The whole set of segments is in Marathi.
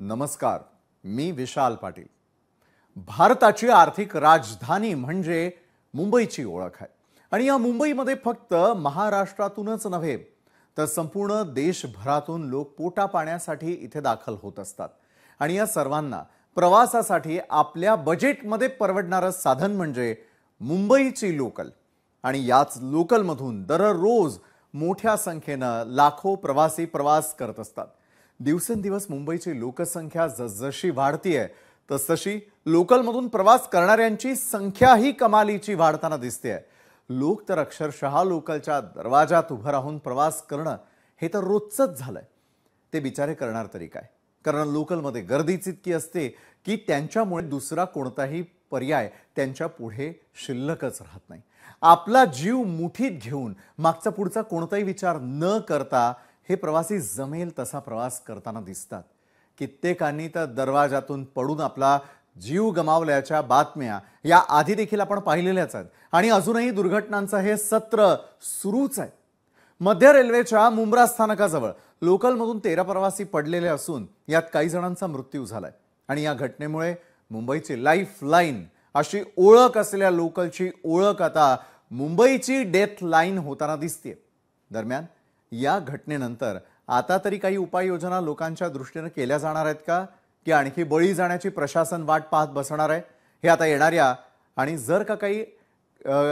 नमस्कार, मी विशाल पाटील। भारताची आर्थिक राजधानी म्हणजे मुंबईची ओळख आहे आणि या मुंबईमध्ये फक्त महाराष्ट्रातूनच नव्हे तर संपूर्ण देशभरातून लोक पोटा पाण्यासाठी इथे दाखल होत असतात आणि या सर्वांना प्रवासासाठी आपल्या बजेटमध्ये परवडणारं साधन म्हणजे मुंबईची लोकल। आणि याच लोकलमधून दररोज मोठ्या संख्येने लाखो प्रवासी प्रवास करत असतात। दिवसेंदिवस मुंबईची लोकसंख्या जसजशी वाढतीये तसतशी लोकलमधून प्रवास करणाऱ्यांची संख्याही कमालीची वाढताना दिसते। लोक तर अक्षरशः लोकलच्या दरवाजात उभं राहून प्रवास करणं हे तर रोजचंच झालंय। ते बिचारे करणार तरी काय, कारण लोकलमध्ये गर्दीच इतकी असते की त्यांच्यामुळे दुसरा कोणताही पर्याय त्यांच्या पुढे शिल्लकच राहत नाही। आपला जीव मुठीत घेऊन मागचा पुढचा कोणताही विचार न करता हे प्रवासी जमेल तसा प्रवास करताना दिसतात। कित्येकांनी तर दरवाजातून पडून आपला जीव गमावल्याच्या बातम्या या आधी देखील आपण पाहिलेल्याच आहेत आणि अजूनही दुर्घटनांचं हे सत्र सुरूच आहे। मध्य रेल्वेच्या मुंब्रा स्थानकाजवळ लोकलमधून 13 प्रवासी पडलेले असून यात काही जणांचा मृत्यू झालाय आणि या घटनेमुळे मुंबईची लाईफलाईन अशी ओळख असलेल्या लोकलची ओळख आता मुंबईची डेथ लाईन होताना दिसते। दरम्यान या घटनेनंतर आता तरी काही उपाययोजना लोकांच्या दृष्टीने केल्या जाणार आहेत का, की आणखी बळी जाण्याची प्रशासन वाट पाहत बसणार आहे, हे आता येणाऱ्या आणि जर का काही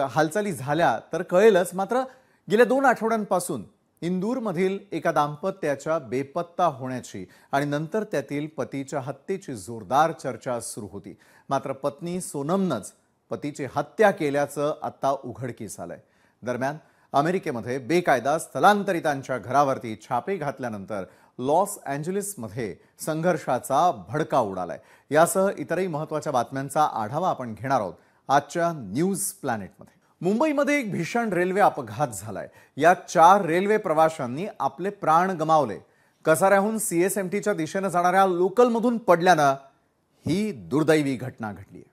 हालचाली झाल्या तर कळेलच। मात्र गेल्या 2 आठवड्यांपासून इंदूरमधील एका दाम्पत्याच्या बेपत्ता होण्याची आणि नंतर त्यातील पतीच्या हत्येची जोरदार चर्चा सुरू होती। मात्र पत्नी सोनमनंच पतीची हत्या केल्याचं आता उघडकीस आलंय। दरम्यान अमेरिकेमध्ये बेकायदा स्थलांतरितांच्या घरावरती छापे घातल्यानंतर लॉस एंजेलिसमध्ये संघर्षाचा भडका उडालाय। यासह इतरही महत्त्वाच्या बातम्यांचा आढावा आपण घेणार आहोत आजच्या न्यूज प्लॅनेटमध्ये। मुंबईमध्ये एक भीषण रेल्वे अपघात झालाय। या 4 रेल्वे प्रवाशांनी आपले प्राण गमावले। कसाऱ्याहून सीएसएमटीच्या दिशेने जाणाऱ्या लोकलमधून पडल्यानं ही दुर्दैवी घटना घडली।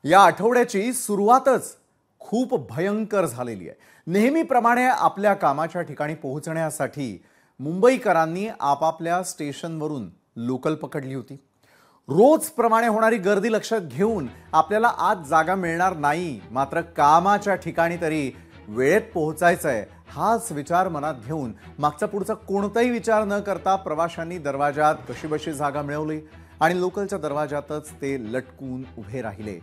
या आठवड्याची सुरुवातच खूप भयंकर झालेली आहे। नेहमीप्रमाणे आपल्या कामाच्या ठिकाणी पोहोचण्यासाठी मुंबईकरांनी आपापल्या स्टेशनवरून लोकल पकडली होती। रोजप्रमाणे होणारी गर्दी लक्षात घेऊन आपल्याला आज जागा मिळणार नाही, मात्र कामाच्या ठिकाणी तरी वेळेत पोहोचायचंय हाच विचार मनात घेऊन मागचा पुढचा कोणताही विचार न करता प्रवाशांनी दरवाजात कशीबशी जागा मिळवली आणि लोकलच्या दरवाजातच ते लटकून उभे राहिले।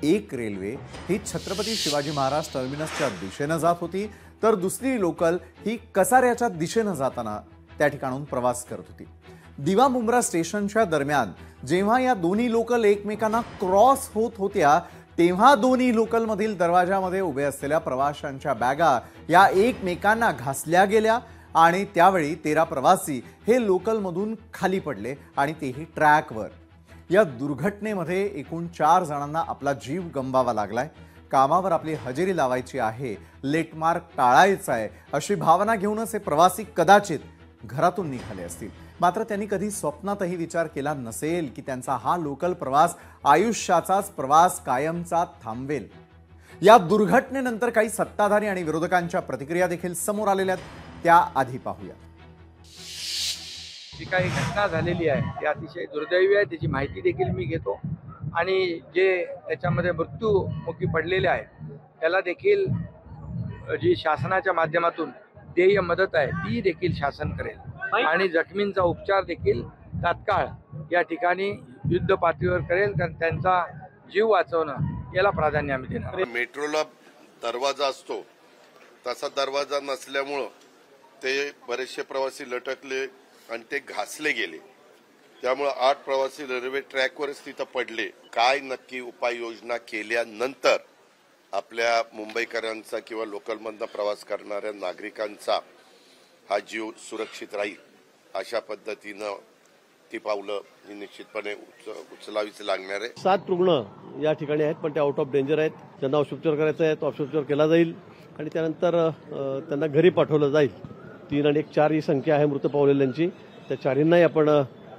एक रेल्वे ही छत्रपती शिवाजी महाराज टर्मिनसच्या दिशेने जात होती तर दुसरी लोकल ही कसाऱ्याच्या दिशेने जाताना त्या ठिकाणून प्रवास करत होती। दिवा मुंब्रा स्टेशनच्या दरम्यान जेव्हा या दोन्ही लोकल एकमेकांना क्रॉस होत होत्या तेव्हा दोन्ही लोकलमधील दरवाजामध्ये उभे असलेल्या प्रवाशांच्या बॅगा या एकमेकांना घासल्या गेल्या आणि त्यावेळी 13 प्रवासी हे लोकलमधून खाली पडले आणि तेही ट्रॅकवर। या दुर्घटनेमध्ये एकूण 4 जणांना आपला जीव गमवावा लागलाय। कामावर आपली हजेरी लावायची आहे, लेटमार्क टाळायचा आहे अशी भावना घेऊनच हे प्रवासी कदाचित घरातून निघाले असतील। मात्र त्यांनी कधी स्वप्नातही विचार केला नसेल की त्यांचा हा लोकल प्रवास आयुष्याचाच प्रवास कायमचा थांबवेल। या दुर्घटनेनंतर काही सत्ताधारी आणि विरोधकांच्या प्रतिक्रिया देखील समोर आलेल्या आहेत, त्या आधी पाहूया। जी काही घटना झालेली आहे ती अतिशय दुर्दैवी आहे, त्याची माहिती देखील मी घेतो आणि जे त्याच्यामध्ये मृत्यूमुखी पडलेले आहेत त्याला देखील जी शासनाच्या माध्यमातून देय मदत आहे ती देखील शासन करेल आणि जखमींचा उपचार देखील तात्काळ या ठिकाणी युद्ध पातळीवर करेल, कारण त्यांचा जीव वाचवणं याला प्राधान्य आम्ही देणार। मेट्रोला दरवाजा असतो तसा दरवाजा नसल्यामुळं ते बरेचसे प्रवासी लटकले आणि ते घासले गेले, त्यामुळे 8 प्रवासी रेल्वे ट्रॅकवरच तिथं पडले। काय नक्की उपाययोजना केल्यानंतर आपल्या मुंबईकरांचा किंवा लोकलमधनं प्रवास करणाऱ्या नागरिकांचा हा जीव सुरक्षित राहील अशा पद्धतीनं ती पावलं ही निश्चितपणे उचलावीच लागणार आहे। 7 रुग्ण या ठिकाणी आहेत, पण ते आउट ऑफ डेंजर आहेत। त्यांना औषधोपचार करायचा आहे तो औषधोपचार केला जाईल आणि त्यानंतर त्यांना घरी पाठवलं जाईल. 3 आणि 1 4 ही संख्या आहे मृत पावलेल्यांची. त्या 4 आपण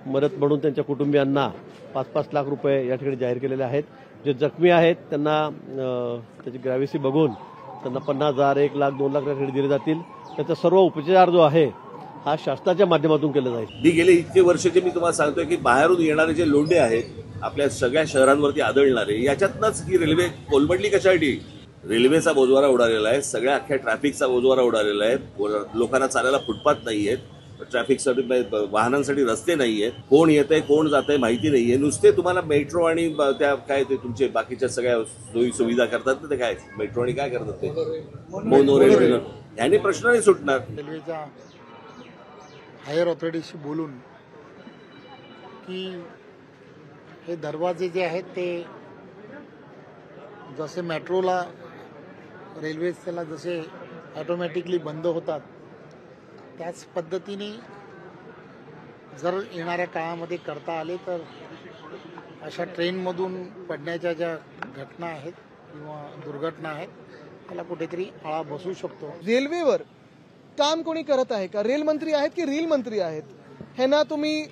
मदत म्हणून त्यांच्या कुटुंबियांना 5-5 लाख रुपये या ठिकाणी जाहीर केलेले आहेत. जे जखमी आहेत त्यांना त्याची ग्रॅव्हिटी बघून त्यांना 50,000, 1 लाख, 2 लाख ठिकाणी दिले जातील. त्याचा सर्व उपचार जो आहे हा शासनाच्या माध्यमातून केला जाईल. मी गेले इतके वर्षाचे मी तुम्हाला सांगतोय की बाहेरून येणारे जे लोंढे आहेत आपल्या सगळ्या शहरांवरती आदळणारे, याच्यातनंच ही रेल्वे कोलमडली कशासाठी? रेल्वेचा बोजवारा उडालेला आहे, सगळ्या अख्ख्या ट्रॅफिकचा बोजवारा उडालेला आहे. लोकांना चालायला फुटपाथ नाहीयेत, ट्रॅफिकसाठी वाहनांसाठी रस्ते नाहीयेत, कोण येतंय कोण जातंय माहिती नाहीये. नुसते तुम्हाला मेट्रो आणि त्या काय ते तुमचे बाकीच्या सगळ्या सोयी सुविधा करतात ना, ते काय मेट्रो आणि काय करतात ते मोनो रेल्वे, याने प्रश्न नाही सुटणार. रेल्वेच्या हायर ऑथॉरिटीशी बोलून की हे दरवाजे जे आहेत ते जसे मेट्रोला रेल्वेला जसे ऑटोमॅटिकली बंद होतात त्याच पद्धतीने जर येणाऱ्या काळामध्ये करता आले तर अशा ट्रेनमधून पडण्याच्या ज्या घटना आहेत किंवा दुर्घटना आहेत त्याला कुठेतरी आळा बसू शकतो. रेल्वेवर काम कोणी करत आहे का? रेल मंत्री आहेत की रील मंत्री आहेत? हे ना तुम्ही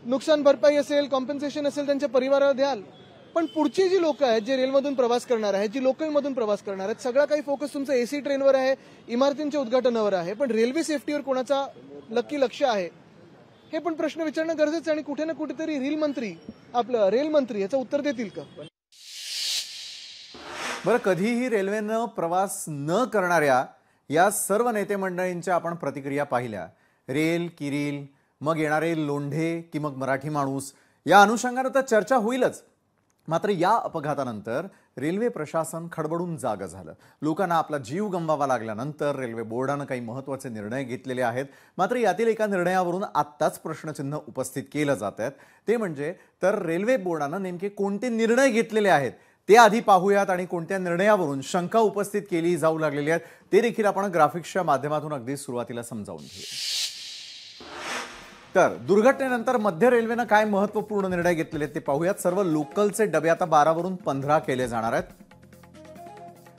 नुकसान भरपाई असेल, कॉम्पेन्सेशन असेल त्यांच्या परिवाराला द्याल, पण पुढची जी लोक आहेत जे रेलमधून प्रवास करणार आहेत, जी लोकलमधून प्रवास करणार आहेत, सगळा काही फोकस तुमचं एसी ट्रेनवर आहे, इमारतींच्या उद्घाटनावर आहे, पण रेल्वे सेफ्टीवर कोणाचा नक्की लक्ष आहे हे पण प्रश्न विचारणं गरजेचं आहे. आणि कुठे ना कुठेतरी रेल मंत्री याचं उत्तर देतील का? बरं, कधीही रेल्वेनं प्रवास न करणाऱ्या या सर्व नेते मंडळींच्या आपण प्रतिक्रिया पाहिल्या. रेल की रील, मग येणारे लोंढे की मग मराठी माणूस, या अनुषंगानं तर चर्चा होईलच. मात्र या अपघातानंतर रेल्वे प्रशासन खडबडून जागं झालं. लोकांना आपला जीव गमवावा लागल्यानंतर रेल्वे बोर्डानं काही महत्त्वाचे निर्णय घेतलेले आहेत. मात्र यातील एका निर्णयावरून आत्ताच प्रश्नचिन्ह उपस्थित केलं जात आहेत. ते म्हणजे तर रेल्वे बोर्डानं नेमके कोणते निर्णय घेतलेले आहेत ते आधी पाहूयात आणि कोणत्या निर्णयावरून शंका उपस्थित केली जाऊ लागलेली आहेत ते देखील आपण ग्राफिक्सच्या माध्यमातून अगदी सुरुवातीला समजावून घेऊ. तर दुर्घटनेनंतर मध्य रेल्वेनं काय महत्त्वपूर्ण निर्णय घेतलेले ते पाहूयात. सर्व लोकलचे डबे आता 12 वरून 15 केले जाणार आहेत.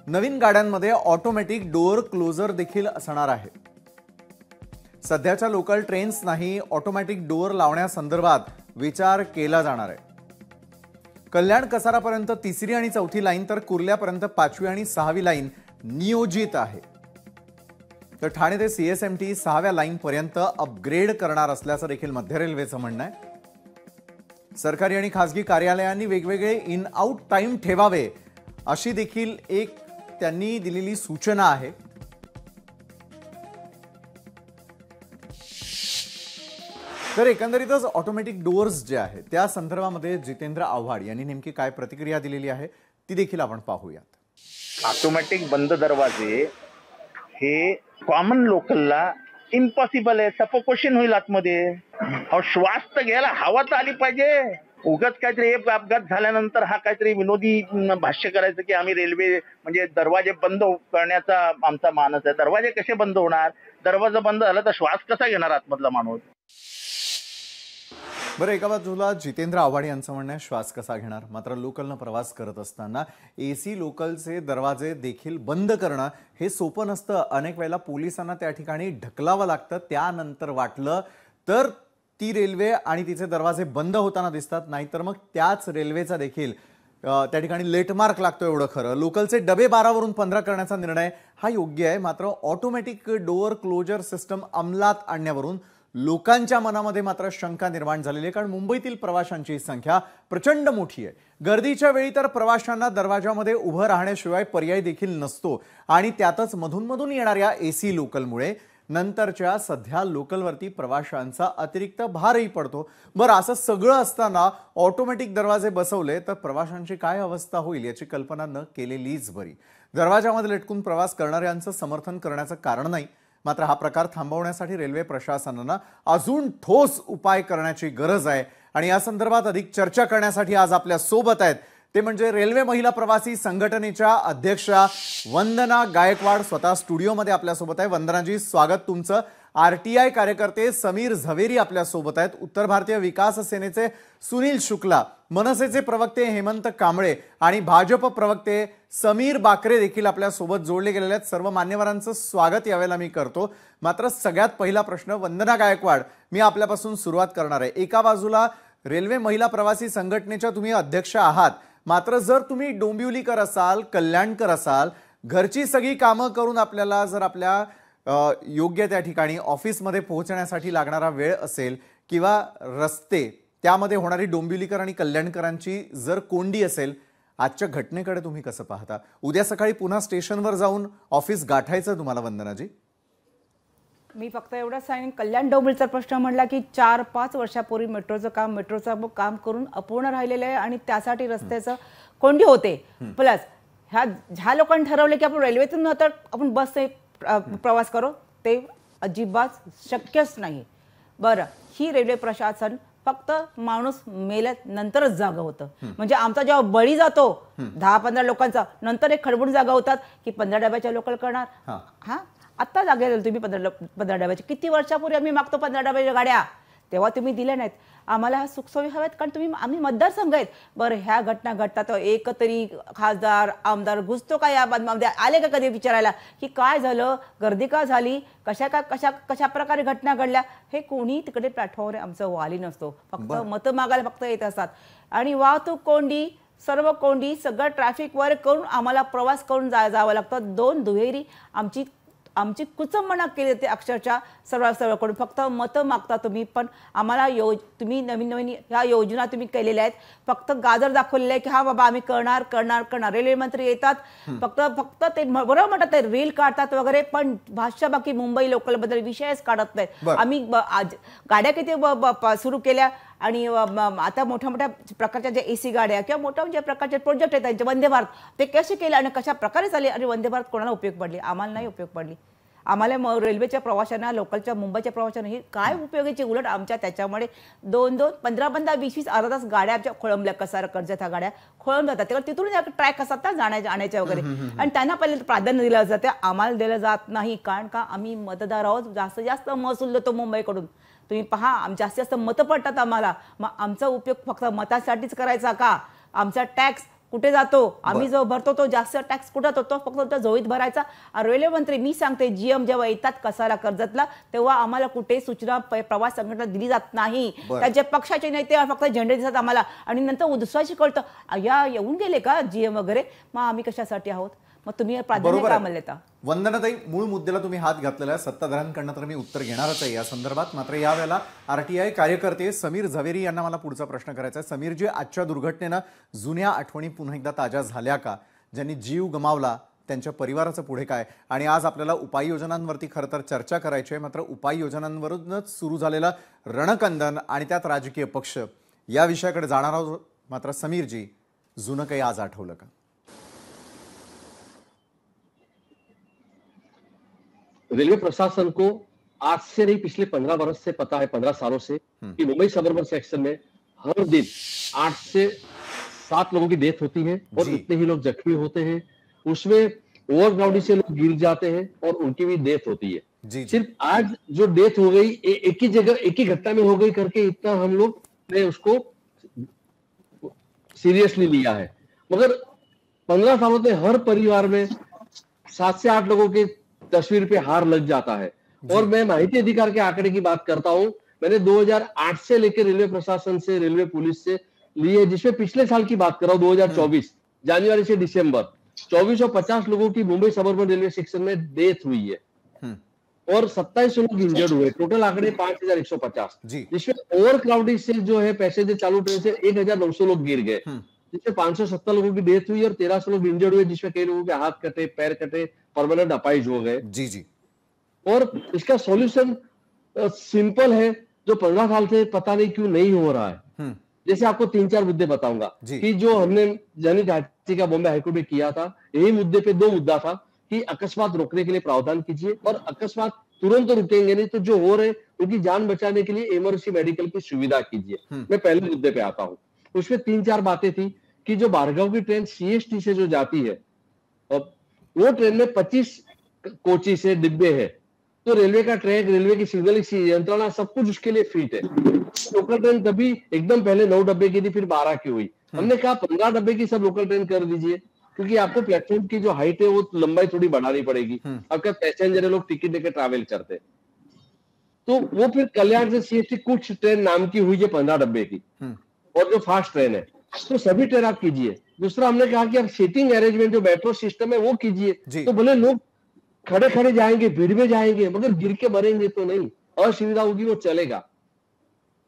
नवीन गाड्यांमध्ये ऑटोमॅटिक डोअर क्लोजर देखील असणार आहे. सध्याच्या लोकल ट्रेन्स नाही ऑटोमॅटिक डोअर लावण्यासंदर्भात विचार केला जाणार आहे. कल्याण कसारापर्यंत 3री आणि 4थी लाईन तर कुर्ल्यापर्यंत 5वी आणि 6वी लाईन नियोजित आहे. तर ठाणे ते CSMT 6व्या लाईन पर्यंत अपग्रेड करणार असल्याचं देखील मध्य रेल्वेचं म्हणणं आहे. सरकारी आणि खासगी कार्यालयांनी वेगवेगळे इन आउट टाइम ठेवावे अशी देखील एक त्यांनी दिलेली सूचना आहे. तर एकंदरीतच ऑटोमॅटिक डोअर्स जे आहेत त्या संदर्भामध्ये जितेंद्र आव्हाड यांनी नेमकी काय प्रतिक्रिया दिलेली आहे ती देखील आपण पाहूयात. ऑटोमॅटिक बंद दरवाजे हे कॉमन लोकलला इम्पॉसिबल आहे, सफोकेशन होईल आतमध्ये. अहो श्वास तर घ्यायला हवा तर आली पाहिजे. उगाच काहीतरी एक अपघात झाल्यानंतर हा काहीतरी विनोदी भाष्य करायचं की आम्ही रेल्वे म्हणजे दरवाजे बंद करण्याचा आमचा मानस आहे. दरवाजे कसे बंद होणार? दरवाजा बंद झाला तर श्वास कसा घेणार आतमधला माणूस? बरं, एका बाजूला जितेंद्र आव्हाड यांचं म्हणणं आहे श्वास कसा घेणार. मात्र लोकलनं प्रवास करत असताना AC लोकलचे दरवाजे देखील बंद करणं हे सोपं नसतं. अनेक वेळेला पोलिसांना त्या ठिकाणी ढकलावं लागतं. त्यानंतर वाटलं तर ती रेल्वे आणि तिचे दरवाजे बंद होताना दिसतात, नाहीतर मग त्याच रेल्वेचा देखील त्या ठिकाणी लेटमार्क लागतो. एवढं खरं. लोकलचे डबे 12 वरून 15 करण्याचा निर्णय हा योग्य आहे. मात्र ऑटोमॅटिक डोअर क्लोजर सिस्टम अंमलात आणण्यावरून लोकांच्या मनामध्ये मात्र शंका निर्माण झालेली आहे. कारण मुंबईतील प्रवाशांची संख्या प्रचंड मोठी आहे. गर्दीच्या वेळी तर प्रवाशांना दरवाजामध्ये उभं राहण्याशिवाय पर्याय देखील नसतो आणि त्यातच मधून येणाऱ्या AC लोकलमुळे नंतरच्या सध्या लोकलवरती प्रवाशांचा अतिरिक्त भारही पडतो. बरं, असं सगळं असताना ऑटोमॅटिक दरवाजे बसवले तर प्रवाशांची काय अवस्था होईल याची कल्पना न केलेलीच बरी. दरवाजामध्ये लटकून प्रवास करणाऱ्यांचं समर्थन करण्याचं कारण नाही. मात्र हा प्रकार थांबवण्यासाठी रेल्वे प्रशासनानं अजून ठोस उपाय करण्याची गरज आहे. आणि या संदर्भात अधिक चर्चा करण्यासाठी आज आपल्या सोबत आहेत ते म्हणजे रेल्वे महिला प्रवासी संघटनेच्या अध्यक्षा वंदना गायकवाड स्वतः स्टुडिओमध्ये आपल्यासोबत आहे. वंदनाजी, स्वागत तुमचं. RTI कार्यकर्ते समीर झवेरी आपल्या सोबत आहेत. उत्तर भारतीय विकास सेनेचे सुनील शुक्ला, मनसेचे प्रवक्ते हेमंत कांबळे आणि भाजप प्रवक्ते समीर बाकरे देखील आपल्या सोबत जोडले गेलेले आहेत. सर्व मान्यवरांचं स्वागत यावेळेला मी करतो. मात्र सगळ्यात पहिला प्रश्न, वंदना गायकवाड, मी आपल्यापासून सुरुवात करणार आहे. एका बाजूला रेल्वे महिला प्रवासी संघटनेच्या तुम्ही अध्यक्ष आहात, मात्र जर तुम्ही डोंबिवलीकर असाल, कल्याणकर असाल, घरची सगळी कामं करून आपल्याला जर आपल्या योग्य त्या ठिकाणी ऑफिसमध्ये पोहोचण्यासाठी लागणारा वेळ असेल किंवा रस्ते त्यामध्ये होणारी डोंबिवलीकर आणि कल्याणकरांची जर कोंडी असेल, आजच्या घटनेकडे तुम्ही कसं पाहता? उद्या सकाळी पुन्हा स्टेशनवर जाऊन ऑफिस गाठायचं तुम्हाला वंदनाजी? मी फक्त एवढंच सांगेन, कल्याण डोंबिवलीचा प्रश्न म्हटला की 4-5 वर्षापूर्वी मेट्रोचं काम करून अपूर्ण राहिलेलं आहे आणि त्यासाठी रस्त्याचं कोंडी होते. प्लस ह्या लोकांनी ठरवले की आपण रेल्वेतून आता आपण बसने प्रवास करू, ते अजिबात शक्यच नाही. बरं, ही रेल्वे प्रशासन फक्त माणूस मेल्यानंतरच जागा होतं. म्हणजे आमचा जेव्हा बळी जातो 10-15 लोकांचा, नंतर एक खडबडून जागा होतात की 15 डब्याच्या लोकल करणार. हा, आत्ता जागे तुम्ही 15 डब्याचे. किती वर्षापूर्वी आम्ही मागतो 15 डब्याच्या गाड्या, तेव्हा तुम्ही दिल्या नाहीत. आम्हाला ह्या सुखसोयी हव्यात, कारण आम्ही मतदारसंघ आहेत. बरं, ह्या घटना घडतात, एक तरी खासदार आमदार घुसतो का या बातम्यामध्ये? आले का कधी विचारायला की काय झालं, गर्दी का झाली, कशा प्रकारे घटना घडल्या? हे कोणी तिकडे प्लॅटफॉर्मवर आमचं वाली नसतो, फक्त मतं मागायला फक्त येत असतात. आणि वाहतूक कोंडी, सर्व कोंडी, सगळं ट्रॅफिक वर करून आम्हाला प्रवास करून जावं लागतं. 2 दुहेरी आमची कुचंबणा केली जाते अक्षरशः सर्वकडून. फक्त मतं मागता तुम्ही, पण आम्हाला तुम्ही नवीन ह्या योजना तुम्ही केलेल्या आहेत, फक्त गाजर दाखवलेलं आहे की हा बाबा आम्ही करणार. रेल्वे मंत्री येतात, फक्त ते बरोबर म्हणतात, ते रील काढतात वगैरे, पण भाषा बाकी मुंबई लोकल बद्दल विषयच काढत नाहीत. आम्ही गाड्या किती सुरू केल्या आणि आता मोठ्या प्रकारच्या ज्या AC गाड्या किंवा मोठ्या प्रकारचे प्रोजेक्ट आहेत त्यांचे, वंदे भारत, ते कसे केले आणि कशा प्रकारे चालले? आणि वंदे भारत कोणाला उपयोग पडली? आम्हाला नाही उपयोग पडली. आम्हाला रेल्वेच्या प्रवाशांना, लोकलच्या मुंबईच्या प्रवाशांना ही काय उपयोगाची? उलट आमच्या त्याच्यामुळे 2-2, 15-15, 20-20 अर्धा तास गाड्या आमच्या खोळंबल्या. कसार कर्जत ह्या गाड्या खोळंब जातात, तेव्हा तिथून ट्रॅक असतात ना जाण्याच्या आणायच्या वगैरे, आणि त्यांना पहिले प्राधान्य दिलं जातं, आम्हाला दिलं जात नाही. कारण का? आम्ही मतदार आहोत, जास्त महसूल देतो मुंबईकडून. तुम्ही पहा, जास्त मतं पडतात आम्हाला. मग आमचा उपयोग फक्त मतासाठीच करायचा का? आमचा टॅक्स कुठे जातो? आम्ही जो भरतो तो जास्त टॅक्स कुठे जातो? फक्त झोळीत भरायचा. रेल्वे मंत्री, मी सांगते, GM जेव्हा येतात कसारा कर्जतला, तेव्हा आम्हाला कुठे सूचना प्रवास संघटना दिली जात नाही. त्यांचे पक्षाचे नेते फक्त झेंडे दिसतात आम्हाला, आणि नंतर उद्सवाशी कळतं या येऊन गेले का GM वगैरे. मग आम्ही कशासाठी आहोत? मग तुम्ही प्राधान्य का आम्हाला देता? वंदनाताई, मूळ मुद्द्याला तुम्ही हात घातलेला आहे. सत्ताधाऱ्यांकडनं तर मी उत्तर घेणारच आहे या संदर्भात. मात्र यावेळेला RTI कार्यकर्ते समीर झवेरी यांना मला पुढचा प्रश्न करायचा आहे. समीरजी, आजच्या दुर्घटनेनं जुन्या आठवणी पुन्हा एकदा ताज्या झाल्या का? ज्यांनी जीव गमावला त्यांच्या परिवाराचं पुढे काय? आणि आज आपल्याला उपाययोजनांवरती खरं तर चर्चा करायची आहे. मात्र उपाययोजनांवरूनच सुरू झालेलं रणकंदन आणि त्यात राजकीय पक्ष, या विषयाकडे जाणार आहोत. मात्र समीरजी, जुनं काही आज आठवलं का? रेलवे प्रशासन को आज से नहीं, पिछले 15 बरस से पता है, 15 सालों से, कि मुंबई सबअर्बन सेक्शन में हर दिन 8 से 7 लोगों की डेथ होती है और इतने ही लोग जख्मी होते हैं. उसमें ओवरक्राउडिंग से लोग गिर जाते हैं और उनकी भी डेथ होती है. सिर्फ आज जो डेथ हो गई एक ही जगह, एक ही घटना में हो गई करके इतना हम लोग ने उसको सीरियसली लिया है. मगर 15 सालों में हर परिवार में 7 से 8 लोगों के तस्वीर पे हार लग जाता है. और मैं माहिती अधिकार के आंकड़े की बात करता हूं. मैंने 2008 से लेकर रेलवे प्रशासन से, रेलवे पुलिस से लिए, जिसमें पिछले साल की बात कर रहा हूं, 2024 जनवरी से दिसंबर 2450 लोगों की मुंबई सबअर्बन रेलवे सेक्शन में डेथ हुई है और 27 लोग इंजर्ड हुए. टोटल आंकड़े 5150, जिसमें ओवर क्राउडिंग से जो है पैसेंजर चालू ट्रेन से 1900 लोग गिर गए, जिसमें 570 लोगों की डेथ हुई और 1300 लोग इंजर्ड हुए, जिसमें कई लोगों के हाथ कटे, पैर कटे, परमानेंट अपाइज हो गए. और इसका सॉल्यूशन सिंपल है, जो 15 साल से पता नहीं क्यों नहीं हो रहा है. जैसे आपको 3-4 मुद्दे बताऊंगा कि जो हमने जनहित याचिका बॉम्बे हाईकोर्ट में किया था, यही मुद्दे पे 2 मुद्दा था कि अकस्मात रोकने के लिए प्रावधान कीजिए, और अकस्मात तुरंत रुकेंगे नहीं तो जो हो रहे उनकी जान बचाने के लिए इमरजेंसी मेडिकल की सुविधा कीजिए. मैं पहले मुद्दे पे आता हूँ. उसमें 3-4 बातें थी कि जो बारगांव की ट्रेन CST से जो जाती है, वो ट्रेन में 25 कोची से डिब्बे हैं, तो रेलवे का ट्रैक, रेलवे की सिग्नलिंग यंत्रणा, सब कुछ उसके लिए फिट है। लोकल ट्रेन तभी एकदम पहले 9 डब्बे की थी, फिर 12 की हुई। हमने कहा 15 डब्बे की सब लोकल ट्रेन कर दीजिए, क्योंकि आपको प्लेटफॉर्म की जो हाइट है वो लंबाई थोड़ी बढ़ानी पड़ेगी। आपका पैसेंजर है, लोग टिकट लेकर ट्रैवल करते हैं, तो वो फिर कल्याण से सीएसटी कुछ ट्रेन नाम की हुई है 15 डब्बे की, और जो फास्ट ट्रेन है तो सभी ट्रेन आप कीजिए। दूसरा हमने कहा कि आप सीटिंग अरेंजमेंट जो मेट्रो सिस्टम है वो कीजिए, तो भले लोग खड़े खड़े जाएंगे, भीड़ में जाएंगे, मगर गिर के मरेंगे तो नहीं, असुविधा होगी वो चलेगा,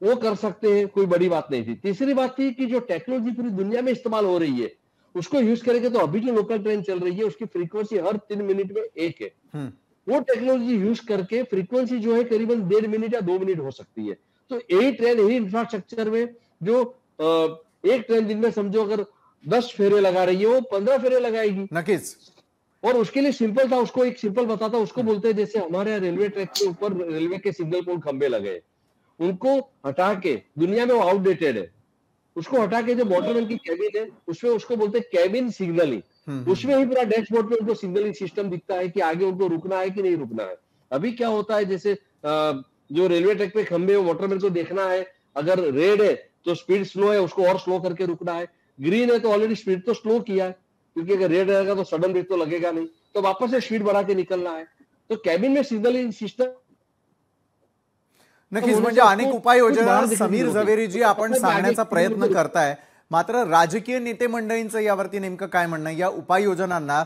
वो कर सकते हैं, कोई बड़ी बात नहीं थी। तीसरी बात थी कि जो टेक्नोलॉजी पूरी दुनिया में इस्तेमाल हो रही है उसको यूज करेंगे। तो अभी जो लोकल ट्रेन चल रही है उसकी फ्रीक्वेंसी हर 3 मिनट में एक है, वो टेक्नोलॉजी यूज करके फ्रीक्वेंसी जो है करीबन 1.5 मिनट या 2 मिनट हो सकती है। तो यही ट्रेन, यही इंफ्रास्ट्रक्चर में जो एक ट्रेन दिन में समझो अगर 10 फेरे लगा रही है, वो 15 फेरे लगाएगी। नक्कीच। और उसके लिए सिंपल था, उसको एक सिंपल बताता, उसको बोलते हैं जैसे हमारे यहाँ रेलवे ट्रैक के ऊपर रेलवे के सिग्नल पोल खंबे लगे, उनको हटा के, दुनिया में वो आउटडेटेड है, उसको हटा के जो मोटरमैन की कैबिन है उसमें उसको बोलते हैं कैबिन सिग्नलिंग। उसमें ही पूरा डैशबोर्ड पे उनको सिग्नलिंग सिस्टम दिखता है कि आगे उनको रुकना है कि नहीं रुकना है। अभी क्या होता है, जैसे जो रेलवे ट्रैक पे खंबे है, मोटरमैन को देखना है, अगर रेड है तो स्पीड स्लो है, उसको और स्लो करके रुकना है, ग्रीन है तो ऑलरेडी स्पीड तो स्लो किया है, क्योंकि अगर रेड रहेगा तो सडन ब्रेक तो लगेगा नहीं, तो वापस से स्पीड बढ़ा के निकलना है। तो कैबिन में सिग्नलिंग सिस्टम नक्कीच, म्हणजे अनेक उपाययोजना समीर झवेरीजी आपण सांगण्याचा प्रयत्न करताय, मात्र राजकीय नेते मंडळींचं यावरती नेमकं काय म्हणणं, या उपाययोजनांना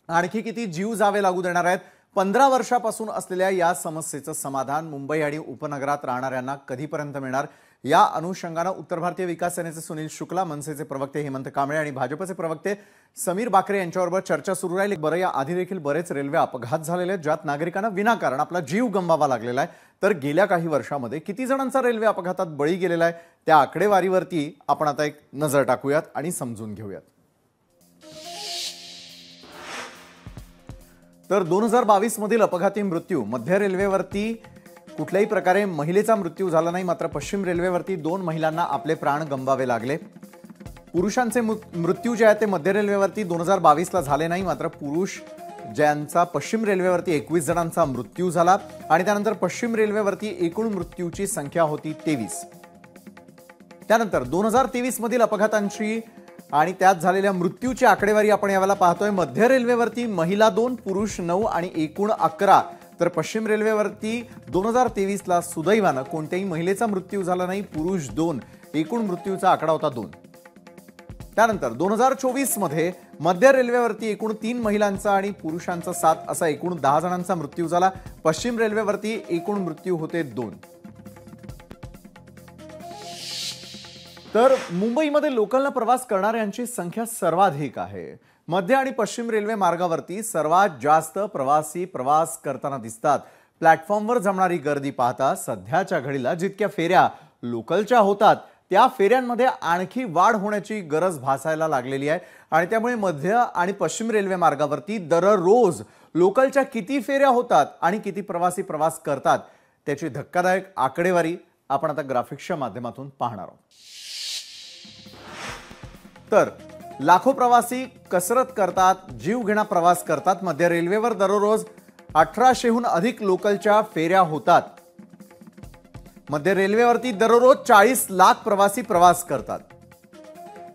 आणखी किती जीव जावे लागू देणार आहेत? 15 वर्षापासून असलेल्या या समस्येचं समाधान मुंबई आणि उपनगरात राहणाऱ्यांना कधीपर्यंत मिळणार? या अनुषंगाने उत्तर भारतीय विकास सेनेचे सुनील शुक्ला, मनसेचे प्रवक्ते हेमंत कांबळे आणि भाजपचे प्रवक्ते समीर बाकरे यांच्याबरोबर चर्चा सुरू राहील। बरं, या आधी देखील बरेच रेल्वे अपघात झालेले आहेत ज्यात नागरिकांना विनाकारण आपला जीव गमवावा लागलेला आहे। तर गेल्या काही वर्षांमध्ये किती जणांचा रेल्वे अपघातात बळी गेलेला आहे त्या आकडेवारीवरती आपण आता एक नजर टाकूयात आणि समजून घेऊयात। तर 2022 मधील अपघाती मृत्यू, मध्य रेल्वेवरती कुठल्याही प्रकारे महिलेचा मृत्यू झाला नाही, मात्र पश्चिम रेल्वेवरती 2 महिलांना आपले प्राण गमवावे लागले। पुरुषांचे मृत्यू जे आहे ते मध्य रेल्वेवरती 2022 ला झाले नाही, मात्र पुरुष ज्यांचा पश्चिम रेल्वेवरती 21 जणांचा मृत्यू झाला आणि त्यानंतर पश्चिम रेल्वेवरती एकूण मृत्यूची संख्या होती 23। त्यानंतर 2023 मधील अपघातांची आणि त्यात झालेल्या मृत्यूची आकडेवारी आपण यावेळेला पाहतोय। मध्य रेल्वेवरती महिला 2, पुरुष 9 आणि एकूण 11। तर पश्चिम रेल्वेवरती 2023 ला सुदैवाने कोणत्याही महिलेचा मृत्यू झाला नाही, पुरुष 2, एकूण मृत्यूचा आकडा होता 2। त्यानंतर 2024 मध्ये मध्य रेल्वेवरती एकूण 3 महिलांचा आणि पुरुषांचा 7 असा एकूण 10 जणांचा मृत्यू झाला। पश्चिम रेल्वेवरती एकूण मृत्यू होते 2। तर मुंबईमध्ये लोकलने प्रवास करणाऱ्यांची संख्या सर्वाधिक आहे। मध्य आणि पश्चिम रेल्वे मार्गावरती सर्वात जास्त प्रवासी प्रवास करताना दिसतात। प्लॅटफॉर्मवर जमणारी गर्दी पाहता सध्याच्या घडीला जितक्या फेऱ्या लोकलच्या होतात त्या फेऱ्यांमध्ये आणखी वाढ होण्याची गरज भासायला लागलेली आहे आणि त्यामुळे मध्य आणि पश्चिम रेल्वे मार्गावरती दररोज लोकलच्या किती फेऱ्या होतात आणि किती प्रवासी प्रवास करतात त्याची धक्कादायक आकडेवारी आपण आता ग्राफिक्सच्या माध्यमातून पाहणार आहोत। तर लाखो प्रवासी कसरत करतात, जीव घेणा प्रवास करतात। मध्य रेल्वेवर दररोज 1800हून अधिक लोकलच्या फेऱ्या होतात। मध्य रेल्वेवरती दररोज 40 लाख प्रवासी प्रवास करतात।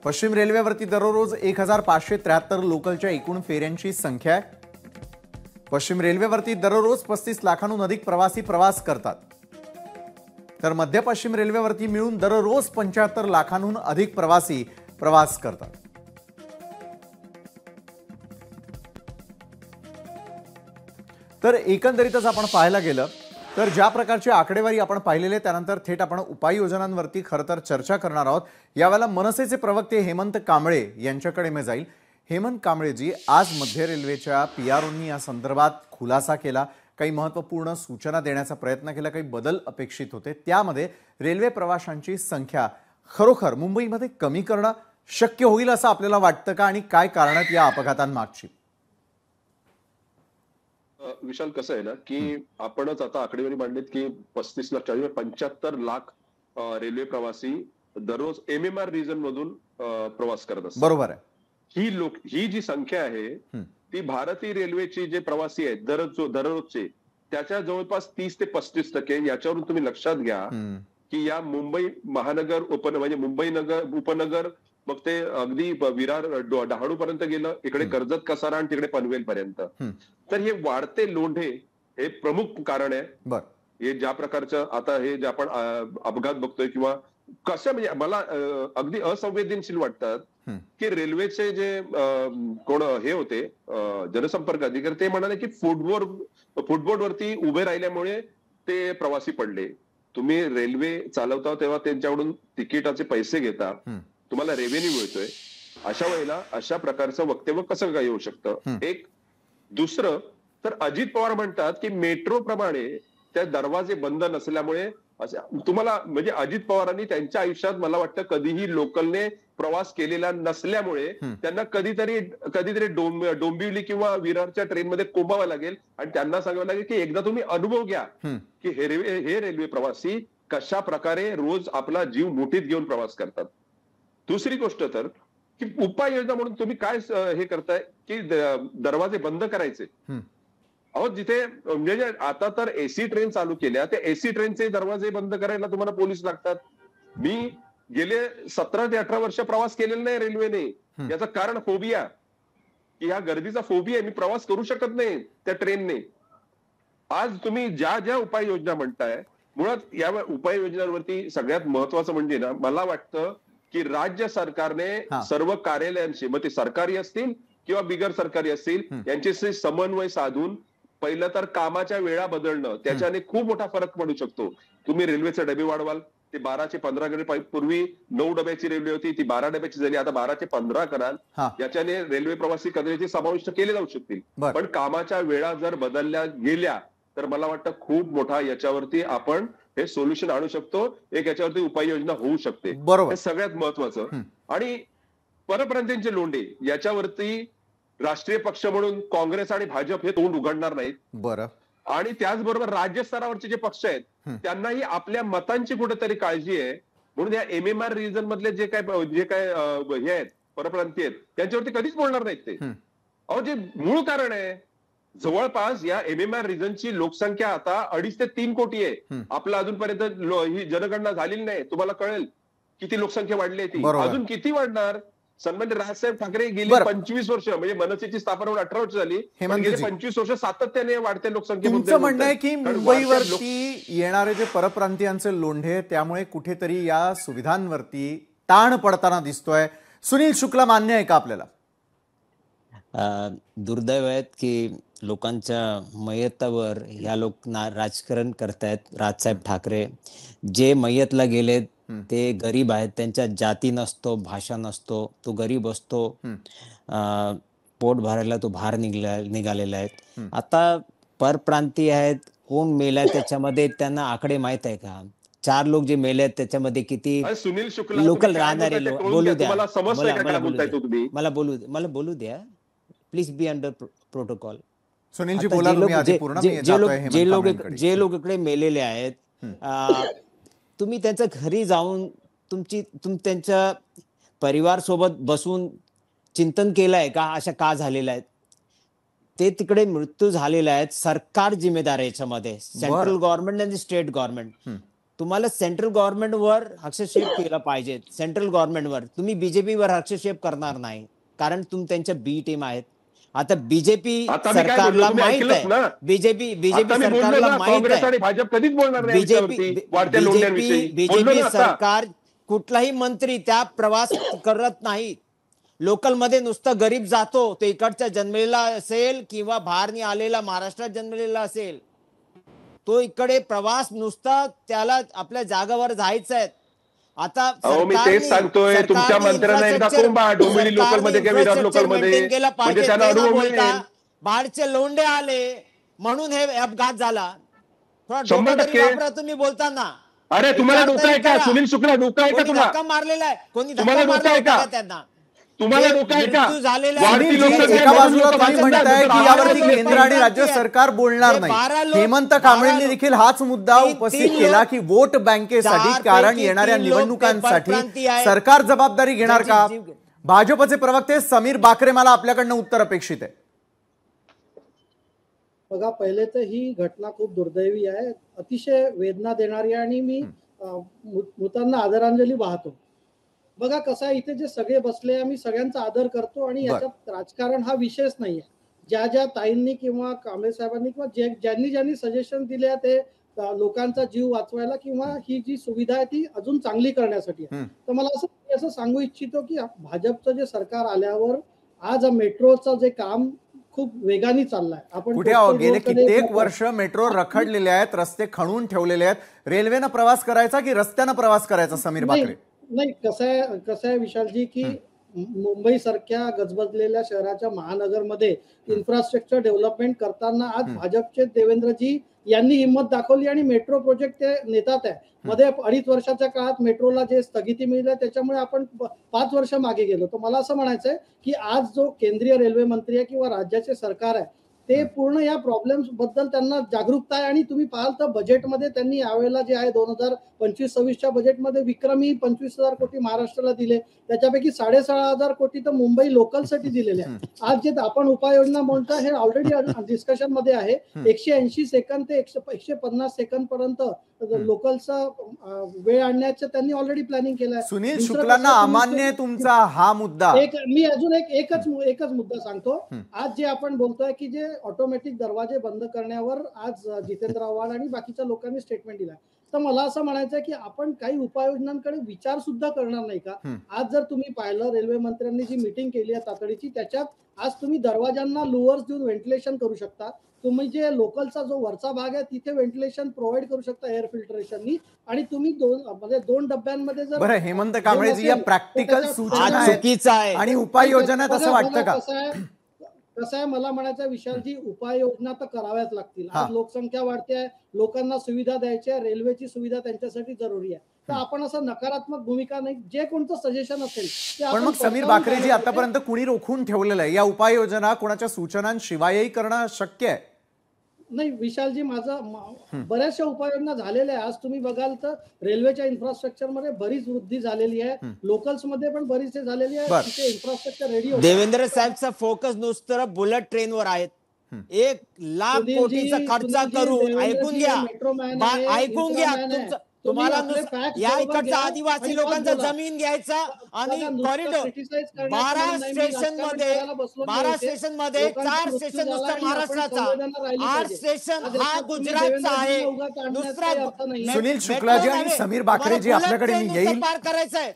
पश्चिम रेल्वेवरती दररोज 1573 लोकलच्या एकूण फेऱ्यांची संख्या आहे। पश्चिम रेल्वेवरती दररोज 35 लाखांहून अधिक प्रवासी प्रवास करतात। तर मध्य पश्चिम रेल्वेवरती मिळून दररोज 75 लाखांहून अधिक प्रवासी प्रवास करतात। तर एकंदरीतच आपण पाहायला गेलं तर ज्या प्रकारची आकडेवारी आपण पाहिलेली आहे त्यानंतर थेट आपण उपाययोजनांवरती खरं तर चर्चा करणार आहोत। यावेळेला मनसेचे प्रवक्ते हेमंत कांबळे यांच्याकडे मी जाईल। हेमंत कांबळेजी, आज मध्य रेल्वेच्या पीआरओनी या संदर्भात खुलासा केला, काही महत्त्वपूर्ण सूचना देण्याचा प्रयत्न केला, काही बदल अपेक्षित होते, त्यामध्ये रेल्वे प्रवाशांची संख्या खरोखर मुंबईमध्ये कमी करणं शक्य होईल असं आपल्याला वाटतं का आणि काय कारण आहेत या अपघातांमागची? विशाल, कसं आहे ना की आपणच आता आकडेवारी मांडलीत की 35 लाख 75 लाख रेल्वे प्रवासी दररोज एमएमआर रिजन मधून प्रवास करत असतात। बरोबर आहे। ही जी संख्या आहे ती भारतीय रेल्वेची जे प्रवासी आहेत दररोजचे त्याच्या जवळपास 30 ते 35%. याच्यावरून तुम्ही लक्षात घ्या की या मुंबई महानगर म्हणजे मुंबई नगर उपनगर मग ते अगदी विरार डहाणू पर्यंत गेलं, इकडे कर्जत कसारा आणि तिकडे पनवेल पर्यंत. तर हे वाढते लोंढे हे प्रमुख कारण आहे. हे ज्या प्रकारचं आता हे जे आपण अपघात बघतोय किंवा कसं, म्हणजे मला अगदी असंवेदनशील वाटतात की रेल्वेचे जे कोण हे होते जनसंपर्क अधिकारी, ते म्हणाले की फुटबोर्डवरती उभे राहिल्यामुळे ते प्रवासी पडले. तुम्ही रेल्वे चालवता तेव्हा त्यांच्याकडून तिकिटाचे पैसे घेता, तुम्हाला रेव्हेन्यू मिळतोय, अशा वेळेला अशा प्रकारचं वक्तव्य कसं काय येऊ शकतं? एक. दुसरं तर अजित पवार म्हणतात की मेट्रो प्रमाणे त्या दरवाजे बंद नसल्यामुळे तुम्हाला, म्हणजे अजित पवारांनी त्यांच्या आयुष्यात मला वाटतं कधीही लोकलने प्रवास केलेला नसल्यामुळे त्यांना कधीतरी डोंबिवली किंवा विरारच्या ट्रेनमध्ये कोंबावं लागेल आणि त्यांना सांगावं लागेल की एकदा तुम्ही अनुभव घ्या की हे रेल्वे प्रवासी कशा प्रकारे रोज आपला जीव मुठीत घेऊन प्रवास करतात. दुसरी गोष्ट तर की उपाययोजना म्हणून तुम्ही काय हे करताय की दरवाजे बंद करायचे. अहो जिथे म्हणजे आता तर एसी ट्रेन चालू केल्या, त्या एसी ट्रेनचे दरवाजे बंद करायला तुम्हाला पोलीस लागतात. मी गेले 17 ते 18 वर्ष प्रवास केलेला नाही रेल्वेने. याचं कारण फोबिया, की ह्या गर्दीचा फोबिया आहे, मी प्रवास करू शकत नाही त्या ट्रेनने. आज तुम्ही ज्या ज्या उपाययोजना म्हणताय, मुळात या उपाययोजनांवरती सगळ्यात महत्वाचं म्हणजे ना, मला वाटतं की राज्य सरकारने सर्व कार्यालयांशी, मग ते सरकारी असतील किंवा बिगर सरकारी असतील, यांच्याशी समन्वय साधून पहिलं तर कामाच्या वेळा बदलणं, त्याच्याने खूप मोठा फरक पडू शकतो. तुम्ही रेल्वेचे डबे वाढवाल, ते 12 चे 15 पूर्वी 9 डब्याची रेल्वे होती, ती 12 डब्याची झाली, आता 12 चे 15 कराल. याच्याने रेल्वे प्रवासी कदाचित समाविष्ट केले जाऊ शकतील. पण कामाच्या वेळा जर बदलल्या गेल्या तर मला वाटतं खूप मोठा याच्यावरती आपण हे सोल्युशन आणू शकतो. एक याच्यावरती उपाययोजना होऊ शकते. हे सगळ्यात महत्वाचं. आणि परप्रांतीयांचे लोंढे याच्यावरती राष्ट्रीय पक्ष म्हणून काँग्रेस आणि भाजप हे तोंड उघडणार नाहीत. बरं. आणि त्याचबरोबर राज्य स्तरावरचे जे पक्ष आहेत त्यांनाही आपल्या मतांची कुठेतरी काळजी आहे, म्हणून या MMR रिजन मधले जे काय हे आहेत परप्रांतीय आहेत त्यांच्यावरती कधीच बोलणार नाहीत ते. अहो जे मूळ कारण आहे, जवळपास या MMR रिजनची लोकसंख्या आता 2.5 ते 3 कोटी आहे. आपला अजूनपर्यंत ही जनगणना झालेली नाही. तुम्हाला कळेल किती लोकसंख्या वाढली आहे ती, अजून किती वाढणार. सन्माननीय राजसाहेब ठाकरे गेली 25 वर्ष, म्हणजे मनसेची स्थापना होऊन 18 वर्ष झाली, गेली 25 वर्ष सातत्याने वाढत्या लोकसंख्येबद्दल. तुमचं म्हणणं आहे की मुंबईवरती येणारे जे परप्रांतीयांचे लोंढे, त्यामुळे कुठेतरी या सुविधांवरती ताण पडताना दिसतोय. सुनील शुक्ला, मान्य आहे का आपल्याला? दुर्दैव आहेत की लोकांच्या मयतावर या लोक राजकारण करतायत. राजसाहेब ठाकरे जे मयतला गेलेत ते गरीब आहेत, त्यांच्या जाती नसतो, भाषा नसतो, तो गरीब असतो, पोट भरायला तो बाहेर निघालेला आहे. आता परप्रांतीय आहेत, कोण मेलाय त्याच्यामध्ये त्यांना आकडे माहित आहे का? 4 लोक जे मेले आहेत त्याच्यामध्ये किती सुनील शुक्ला लोकल राहणारे लोक. बोलू द्या मला बोलू द्या please, be under protocol. Sunilji बोला तुम्ही आधी पूर्ण. जे लोक इकडे मेलेले आहेत, तुम्ही त्यांच्या घरी जाऊन त्यांच्या परिवार सोबत बसून चिंतन केलंय का? अशा का झालेल्या आहेत ते? तिकडे मृत्यू झालेला आहेत. सरकार जिम्मेदार आहे याच्यामध्ये, सेंट्रल गव्हर्नमेंट आणि स्टेट गव्हर्नमेंट. तुम्हाला सेंट्रल गव्हर्नमेंटवर हस्तक्षेप केला पाहिजे. सेंट्रल गव्हर्नमेंटवर तुम्ही बीजेपीवर हस्तक्षेप करणार नाही, कारण तुम्ही त्यांच्या बी टीम आहेत. आता बीजेपी सरकारला माहित आहे, बीजेपी सरकारला माहित आहे, बीजेपी सरकार कुठलाही मंत्री त्या प्रवास करत नाही. लोकल मध्ये नुसतं गरीब जातो, तो इकडचा जन्मलेला असेल किंवा बाहेरनी आलेला महाराष्ट्रात जन्मलेला असेल, तो इकडे प्रवास नुसता त्याला आपल्या जागावर जायचं आहे. आता मी तेच सांगतोय, तुमच्या मंत्र्यांना एकदा कोंबा डोंबिवली लोकल मध्ये किंवा विरार लोकल मध्ये, म्हणजे त्यांना अनुभव मिळेल. बाहेरचे लोंढे आले म्हणून हे अपघात झाला. 100% तुम्ही बोलताना. अरे तुम्हाला डोकं आहे का सुनील शुक्ला? डोकं आहे का तुम्हाला? धक्का मारलेला आहे कोणी? तुम्हाला डोकं आहे का? त्यांना तुम्हाला डोकं आहे का? एका बाजूला तुम्ही म्हणताय की यावरती केंद्र आणि राज्य सरकार बोलणार नाही. हेमंत कांबळेंनी देखील हाच मुद्दा उपस्थित केला की वोट बँकेसाठी, कारण येणाऱ्या निवडणुकांसाठी सरकार जबाबदारी घेणार का? भाजपचे प्रवक्ते समीर बाकरे, मला आपल्याकडनं उत्तर अपेक्षित आहे. बघा, पहिले तर ही घटना खूप दुर्दैवी आहे, अतिशय वेदना देणारी आहे आणि मी मृतांना आदरांजली वाहतो. बघा कसं आहे, इथे जे सगळे बसले आम्ही सगळ्यांचा आदर करतो आणि याच्यात राजकारण हा विषयच नाहीये. ज्या ज्या ताईंनी किंवा कांबळे साहेबांनी किंवा ज्यांनी सजेशन दिले ते लोकांचा जीव वाचवायला किंवा ही जी सुविधा आहे ती अजून चांगली करण्यासाठी आहे. तर मला असं सांगू इच्छितो की भाजपचं जे सरकार आल्यावर आज मेट्रोचं जे काम खूप वेगाने चाललंय. आपण कुठे गेले कित्येक वर्ष मेट्रो रखडलेले आहेत, रस्ते खणून ठेवलेले आहेत. रेल्वेनं प्रवास करायचा की रस्त्यानं प्रवास करायचा? समीर बाकरे, नाही, कसं आहे विशालजी की मुंबई सारख्या गजबजलेल्या शहराच्या महानगरमध्ये इन्फ्रास्ट्रक्चर डेव्हलपमेंट करताना आज भाजपचे देवेंद्रजी यांनी हिंमत दाखवली आणि मेट्रो प्रोजेक्ट ते नेतात आहे. मध्ये 2.5 वर्षाच्या काळात मेट्रोला जे स्थगिती मिळाली त्याच्यामुळे आपण 5 वर्ष मागे गेलो. तर मला असं म्हणायचंय की आज जो केंद्रीय रेल्वे मंत्री आहे किंवा राज्याचे सरकार आहे ते पूर्ण या प्रॉब्लेम्स बद्दल त्यांना जागरूकता आहे. आणि तुम्ही पाहाल तर बजेटमध्ये त्यांनी यावेळेला जे आहे 2025-26च्या बजेटमध्ये विक्रमी 25,000 कोटी महाराष्ट्राला दिले. त्याच्यापैकी 16,500 कोटी तर मुंबई लोकलसाठी दिलेले आहे. आज जे आपण उपाययोजना म्हणतो हे ऑलरेडी डिस्कशन मध्ये आहे. 180 सेकंद ते 150 सेकंद पर्यंत लोकलचा वेळ आणण्याचं त्यांनी ऑलरेडी प्लॅनिंग केलं आहे. सुनील शुक्लांना अमान्य आहे तुमचा हा मुद्दा. मी अजून एकच मुद्दा सांगतो. आज जे आपण बोलतोय की जे ऑटोमॅटिक दरवाजे बंद करण्यावर आज जितेंद्र आव्हाड आणि बाकीच्या लोकांनी स्टेटमेंट दिला. तर मला असं म्हणायचं की आपण काही उपाययोजनांकडे विचार सुद्धा करणार नाही का? आज जर तुम्ही पाहिलं रेल्वे मंत्र्यांनी जी मीटिंग केली आहे तातडीची, त्याच्यात आज तुम्ही दरवाजांना लुवर्स देऊन व्हेंटिलेशन करू शकता. तुम्ही जे लोकलचा जो वरचा भाग आहे तिथे व्हेंटिलेशन प्रोव्हाइड करू शकता एअर फिल्टरेशननी. आणि तुम्ही दोन डब्यांमध्ये जर बरं हेमंत कांबळेजी या प्रॅक्टिकल सूचना आहेत आणि उपाययोजना असं वाटतं का? कसं आहे मला म्हणायचं विशालजी, उपाययोजना तर कराव्याच लागतील. आज लोकसंख्या वाढते आहे, लोकांना सुविधा द्यायची आहे, रेल्वेची सुविधा त्यांच्यासाठी जरुरी आहे. तर आपण असं नकारात्मक भूमिका नाही, जे कोणतं सजेशन असेल पण मग समीर बाकरेजी आतापर्यंत कुणी रोखून ठेवलेलं आहे? या उपाययोजना कोणाच्या सूचनांशिवायही करणं शक्य आहे? नाही विशालजी, माझं बऱ्याचशा उपाययोजना झालेल्या आहे. आज तुम्ही बघाल तर रेल्वेच्या इन्फ्रास्ट्रक्चर मध्ये बरीच वृद्धी झालेली आहे, लोकल्स मध्ये पण बरीच झालेली आहे. तिथे इन्फ्रास्ट्रक्चर रेडी. देवेंद्र साहेबचा फोकस नुसतं बुलेट ट्रेनवर आहेत. 1,00,000 कोटीचा खर्च करून ऐकून घ्या तुम्हाला या इकडचा आदिवासी लोकांचा जमीन घ्यायचा आणि कॉरिडॉर 12 स्टेशन मध्ये 4 स्टेशन नुसतं महाराष्ट्राचा, 8 स्टेशन हा गुजरातचा आहे. दुसरा सुनील शुक्लाजी आणि समीर बाकरेजी आपल्याकडे मी येईल. पार करायचंय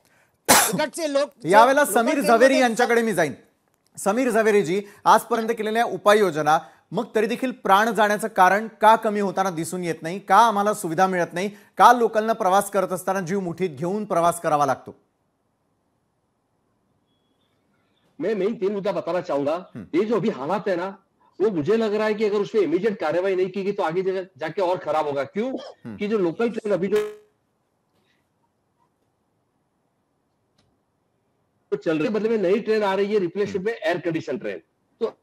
इकडचे लोक. यावेळेला समीर झवेरी यांच्याकडे मी जाईन. समीर झवेरीजी, आजपर्यंत केलेल्या उपाययोजना मग तरी देखील प्राण जाण्याचं कारण का कमी होताना दिसून येत नाही? का आम्हाला सुविधा मिळत नाही? का लोकांना प्रवास करत असताना जीव मुठीत घेऊन प्रवास करावा लागतो? मैं 3 मुद्दा बताना चाहूंगा. ये जो अभी हालात है ना, वो मुझे लग रहा है कि अगर उसमें इमीडिएट कार्रवाई नहीं की गई तो आगे जाके और खराब होगा. क्यों? कि जो लोकल ट्रेन अभी जो चल रही है, बदले में नई ट्रेन आ रही है रिप्लेसमेंट में एयर कंडीशन ट्रेन. तो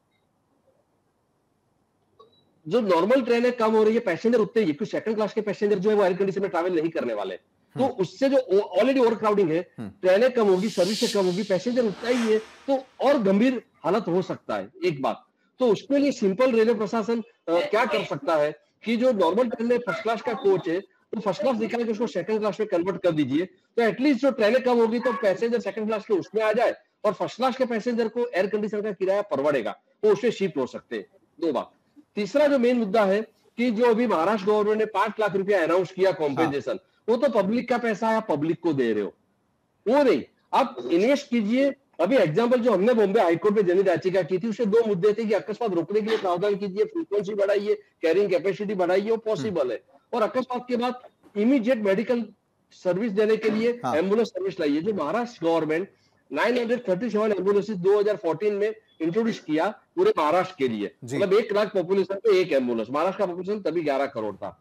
जो नॉर्मल ट्रेन है कम हो रही है, पैसेंजर उतने ही, क्योंकि सेकंड क्लास के पैसेंजर जो है वो एयर कंडीशन में ट्रैवल नहीं करने वाले. तो उससे जो ऑलरेडी ओवर क्राउडिंग है, ट्रेनें कम होगी, सर्विसें कम होगी, पैसेंजर उतना ही है, तो और गंभीर हालत हो सकता है. एक बात तो उसके लिए सिंपल रेलवे प्रशासन क्या कर सकता है कि जो नॉर्मल ट्रेन में फर्स्ट क्लास का कोच है तो फर्स्ट क्लास निकाल के उसको सेकंड क्लास में कन्वर्ट कर दीजिए. तो एटलीस्ट जो ट्रेनें कम होगी तो पैसेंजर सेकंड क्लास के उसमें आ जाए और फर्स्ट क्लास के पैसेंजर को एयर कंडीशन का किराया परवड़ेगा, वो उसमें शिफ्ट हो सकते हैं. 2 बात. तीसरा जो मेन मुद्दा है कि जो अभी महाराष्ट्र गवर्नमेंट ने 5 लाख रुपया अनाउंस किया कॉम्पेंसेशन, वो तो पब्लिक का पैसा है, आप पब्लिक को दे रहे हो, वो नहीं. आप इन्वेस्ट कीजिए. अभी एग्जांपल जो हमने बॉम्बे हाईकोर्ट में जनहित याचिका की थी, उससे 2 मुद्दे थे कि अकस्मात रोकने के लिए प्रावधान कीजिए, फ्रीक्वेंसी बढ़ाइए, कैरिंग कैपेसिटी बढ़ाइए, वो पॉसिबल है. और अकस्मात के बाद इमीडिएट मेडिकल सर्विस देने के लिए एम्बुलेंस सर्विस लाइए. जो महाराष्ट्र गवर्नमेंट 937 एम्बुलेंसेस 2014 में इंट्रोड्यूस किया पूरे महाराष्ट्र के लिए, मतलब 1 लाख पॉपुलेशन पे 1 एम्बुलेंस. महाराष्ट्र का पॉपुलेशन तभी 11 करोड़ था.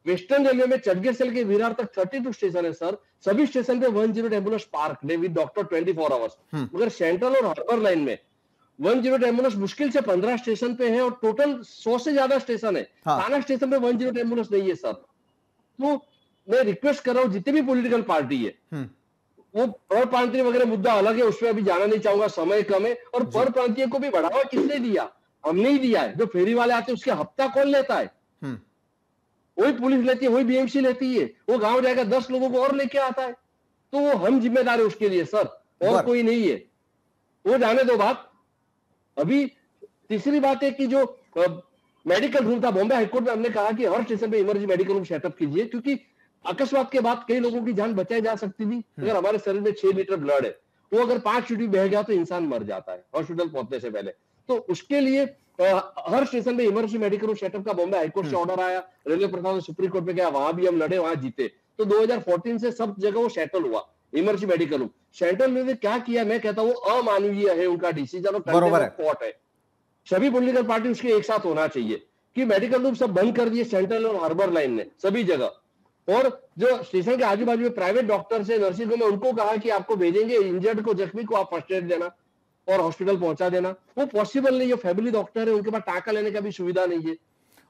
वेस्टर्न रेलवे में चटगे सेल के विरार तक 32 स्टेशन है सर. सभी स्टेशन पे 108 एम्बुलेंस पार्क है विद डॉक्टर 24 आवर्स. मगर सेंट्रल और हार्बर लाइन में 108 एम्बुलेंस मुश्किल से 15 स्टेशन पे है और टोटल 100 से ज्यादा स्टेशन है. थाना स्टेशन पे 108 एम्बुलेंस नहीं है सर. तो मैं रिक्वेस्ट कर रहा हूँ जितने भी पॉलिटिकल पार्टी है, वो पर प्रांतीय वगैरह मुद्दा अलग है, उसमें अभी जाना नहीं चाहूंगा, समय कम है. और पर प्रांतीय को भी बढ़ावा किसने दिया? हमने ही दिया है। जो फेरी वाले आते हैं उसके हफ्ता कौन लेता है? वही पुलिस लेती है, वही बीएमसी लेती है। वो गांव जाएगा 10 लोगों को और लेके आता है, तो वो हम जिम्मेदार है उसके लिए सर, और कोई नहीं है। वो जाने दो बात। अभी तीसरी बात है कि जो मेडिकल रूम था, बॉम्बे हाईकोर्ट में हमने कहा कि हर स्टेशन पे इमरजेंसी मेडिकल रूम सेटअप कीजिए, क्योंकि अकस्मात के बाद कई लोगों की जान बचाई जा सकती थी। अगर हमारे शरीर में 6 लीटर ब्लड है, वो अगर 5 चीटी बह गया तो इंसान मर जाता है हॉस्पिटल पहुंचने से पहले। तो उसके लिए हर स्टेशन पे इमरजेंसी मेडिकल रूम सेटअप का बॉम्बे हाईकोर्ट से ऑर्डर आया, रेलवे प्रशासन सुप्रीम कोर्ट में गया, वहां भी हम लड़े, वहां जीते। तो 2014 से सब जगह वो सेटल हुआ इमरजेंसी मेडिकल रूम। सेंट्रल में क्या किया, मैं कहता हूँ अमानवीय है उनका डिसीजन और कोर्ट है। सभी पॉलिटिकल पार्टी उसके एक साथ होना चाहिए कि मेडिकल रूम सब बंद कर दिए सेंट्रल और हार्बर लाइन ने सभी जगह, और जो स्टेशन के आजू बाजू में प्राइवेट डॉक्टर से नर्सिंग होम में उनको कहा कि आपको भेजेंगे इंजर्ड को, जख्मी को आप फर्स्ट एड देना और हॉस्पिटल पहुंचा देना। वो पॉसिबल नहीं है, फॅमिली डॉक्टर है, उनके पास टाका लेने का भी सुविधा नहीं है।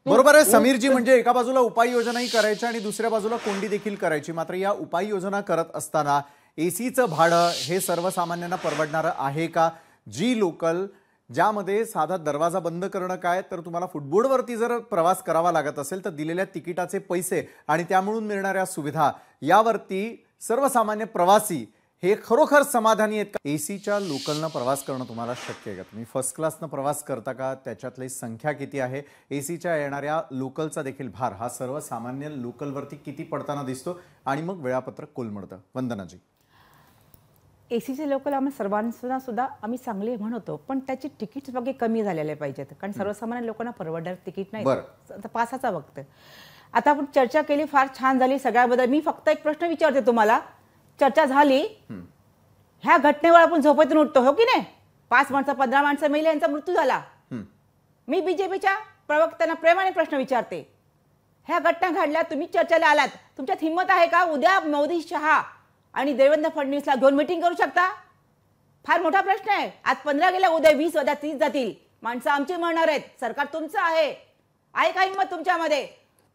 बरोबर आहे समीरजी, म्हणजे एका बाजूला उपाययोजनाही करायच्या आणि दुसऱ्या बाजूला कोंडी देखील करायची। मात्र या उपाययोजना करत असताना एसीचं भाडं हे सर्वसामान्यांना परवडणारं आहे का? जी लोकल ज्यामध्ये साधा दरवाजा बंद करणं काय, तर तुम्हाला फुटबोर्डवरती जर प्रवास करावा लागत असेल तर दिलेल्या तिकिटाचे पैसे आणि त्यामुळे मिळणाऱ्या सुविधा यावरती सर्वसामान्य प्रवासी हे खरोखर समाधानी आहेत का? एसीच्या लोकलनं प्रवास करणं तुम्हाला शक्य आहे का? तुम्ही फर्स्ट क्लासनं प्रवास करता का? त्याच्यातली संख्या किती आहे? एसीच्या येणाऱ्या लोकलचा देखील भार हा सर्वसामान्य लोकलवरती किती पडताना दिसतो आणि मग वेळापत्रक कोलमडतं? वंदनाजी, एसीचे लोकल आम्ही सर्वांना सुद्धा आम्ही चांगले म्हणतो, पण त्याची तिकीट वगैरे कमी झालेले पाहिजेत, कारण सर्वसामान्य लोकांना परवडणार तिकीट नाही। आता पासाचा वक्त आता आपण चर्चा केली, फार छान झाली सगळ्याबद्दल। मी फक्त एक प्रश्न विचारते तुम्हाला, चर्चा झाली, ह्या घटनेवर आपण झोपेतून उठतो हो की नाही? 5 माणसं 15 माणसं मेले, यांचा मृत्यू झाला। मी बीजेपीच्या प्रवक्त्यांना प्रेमाने प्रश्न विचारते, ह्या घटना घडल्या, तुम्ही चर्चेला आलात, तुमच्यात हिंमत आहे का उद्या मोदी, शहा आणि देवेंद्र फडणवीसला घेऊन मीटिंग करू शकता? फार मोठा प्रश्न आहे। आज 15 गेल्या, उद्या 20, उद्या 30 जातील, माणसं आमची मरणार आहेत, सरकार तुमचं आहे का हिंमत तुमच्यामध्ये?